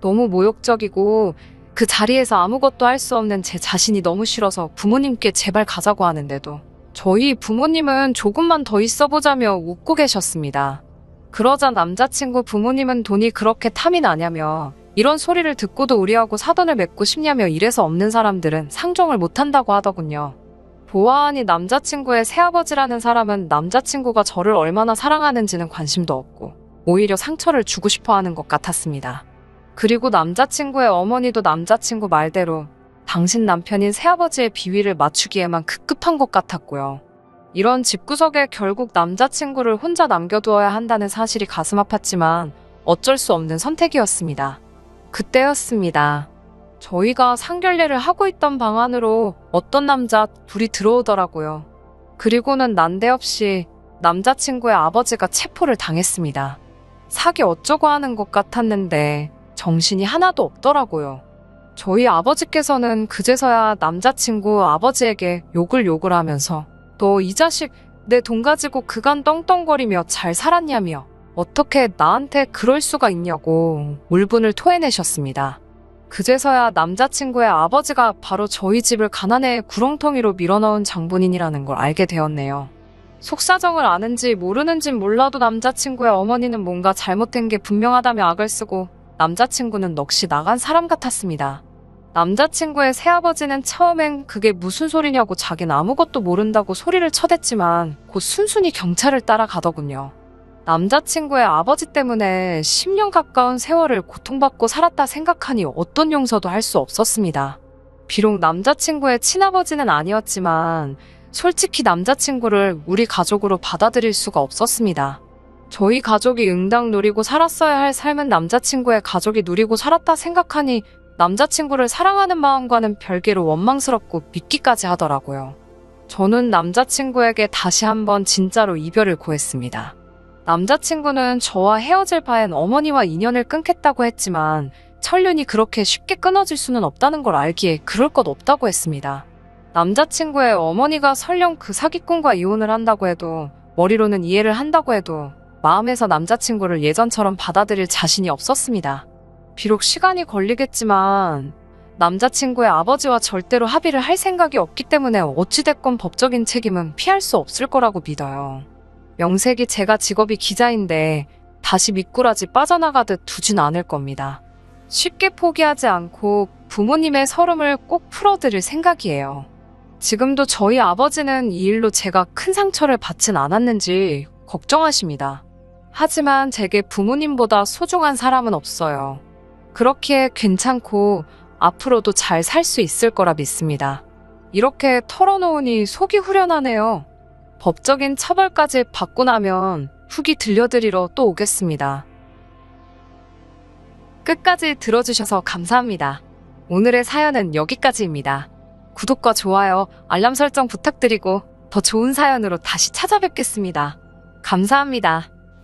너무 모욕적이고 그 자리에서 아무것도 할 수 없는 제 자신이 너무 싫어서 부모님께 제발 가자고 하는데도 저희 부모님은 조금만 더 있어보자며 웃고 계셨습니다. 그러자 남자친구 부모님은 돈이 그렇게 탐이 나냐며 이런 소리를 듣고도 우리하고 사돈을 맺고 싶냐며 이래서 없는 사람들은 상종을 못한다고 하더군요. 보아하니 남자친구의 새아버지라는 사람은 남자친구가 저를 얼마나 사랑하는지는 관심도 없고 오히려 상처를 주고 싶어 하는 것 같았습니다. 그리고 남자친구의 어머니도 남자친구 말대로 당신 남편인 새아버지의 비위를 맞추기에만 급급한 것 같았고요. 이런 집구석에 결국 남자친구를 혼자 남겨두어야 한다는 사실이 가슴 아팠지만 어쩔 수 없는 선택이었습니다. 그때였습니다. 저희가 상견례를 하고 있던 방 안으로 어떤 남자 둘이 들어오더라고요. 그리고는 난데없이 남자친구의 아버지가 체포를 당했습니다. 사기 어쩌고 하는 것 같았는데 정신이 하나도 없더라고요. 저희 아버지께서는 그제서야 남자친구 아버지에게 욕을 하면서 너 이 자식 내 돈 가지고 그간 떵떵거리며 잘 살았냐며 어떻게 나한테 그럴 수가 있냐고 울분을 토해내셨습니다. 그제서야 남자친구의 아버지가 바로 저희 집을 가난의 구렁텅이로 밀어넣은 장본인이라는 걸 알게 되었네요. 속사정을 아는지 모르는진 몰라도 남자친구의 어머니는 뭔가 잘못된 게 분명하다며 악을 쓰고 남자친구는 넋이 나간 사람 같았습니다. 남자친구의 새아버지는 처음엔 그게 무슨 소리냐고 자긴 아무것도 모른다고 소리를 쳐댔지만 곧 순순히 경찰을 따라가더군요. 남자친구의 아버지 때문에 10년 가까운 세월을 고통받고 살았다 생각하니 어떤 용서도 할 수 없었습니다. 비록 남자친구의 친아버지는 아니었지만 솔직히 남자친구를 우리 가족으로 받아들일 수가 없었습니다. 저희 가족이 응당 누리고 살았어야 할 삶은 남자친구의 가족이 누리고 살았다 생각하니 남자친구를 사랑하는 마음과는 별개로 원망스럽고 믿기까지 하더라고요. 저는 남자친구에게 다시 한번 진짜로 이별을 고했습니다. 남자친구는 저와 헤어질 바엔 어머니와 인연을 끊겠다고 했지만 천륜이 그렇게 쉽게 끊어질 수는 없다는 걸 알기에 그럴 것 없다고 했습니다. 남자친구의 어머니가 설령 그 사기꾼과 이혼을 한다고 해도 머리로는 이해를 한다고 해도 마음에서 남자친구를 예전처럼 받아들일 자신이 없었습니다. 비록 시간이 걸리겠지만 남자친구의 아버지와 절대로 합의를 할 생각이 없기 때문에 어찌됐건 법적인 책임은 피할 수 없을 거라고 믿어요. 명색이 제가 직업이 기자인데 다시 미꾸라지 빠져나가듯 두진 않을 겁니다. 쉽게 포기하지 않고 부모님의 서름을 꼭 풀어드릴 생각이에요. 지금도 저희 아버지는 이 일로 제가 큰 상처를 받진 않았는지 걱정하십니다. 하지만 제게 부모님보다 소중한 사람은 없어요. 그렇기에 괜찮고 앞으로도 잘 살 수 있을 거라 믿습니다. 이렇게 털어놓으니 속이 후련하네요. 법적인 처벌까지 받고 나면 후기 들려드리러 또 오겠습니다. 끝까지 들어주셔서 감사합니다. 오늘의 사연은 여기까지입니다. 구독과 좋아요, 알람 설정 부탁드리고 더 좋은 사연으로 다시 찾아뵙겠습니다. 감사합니다.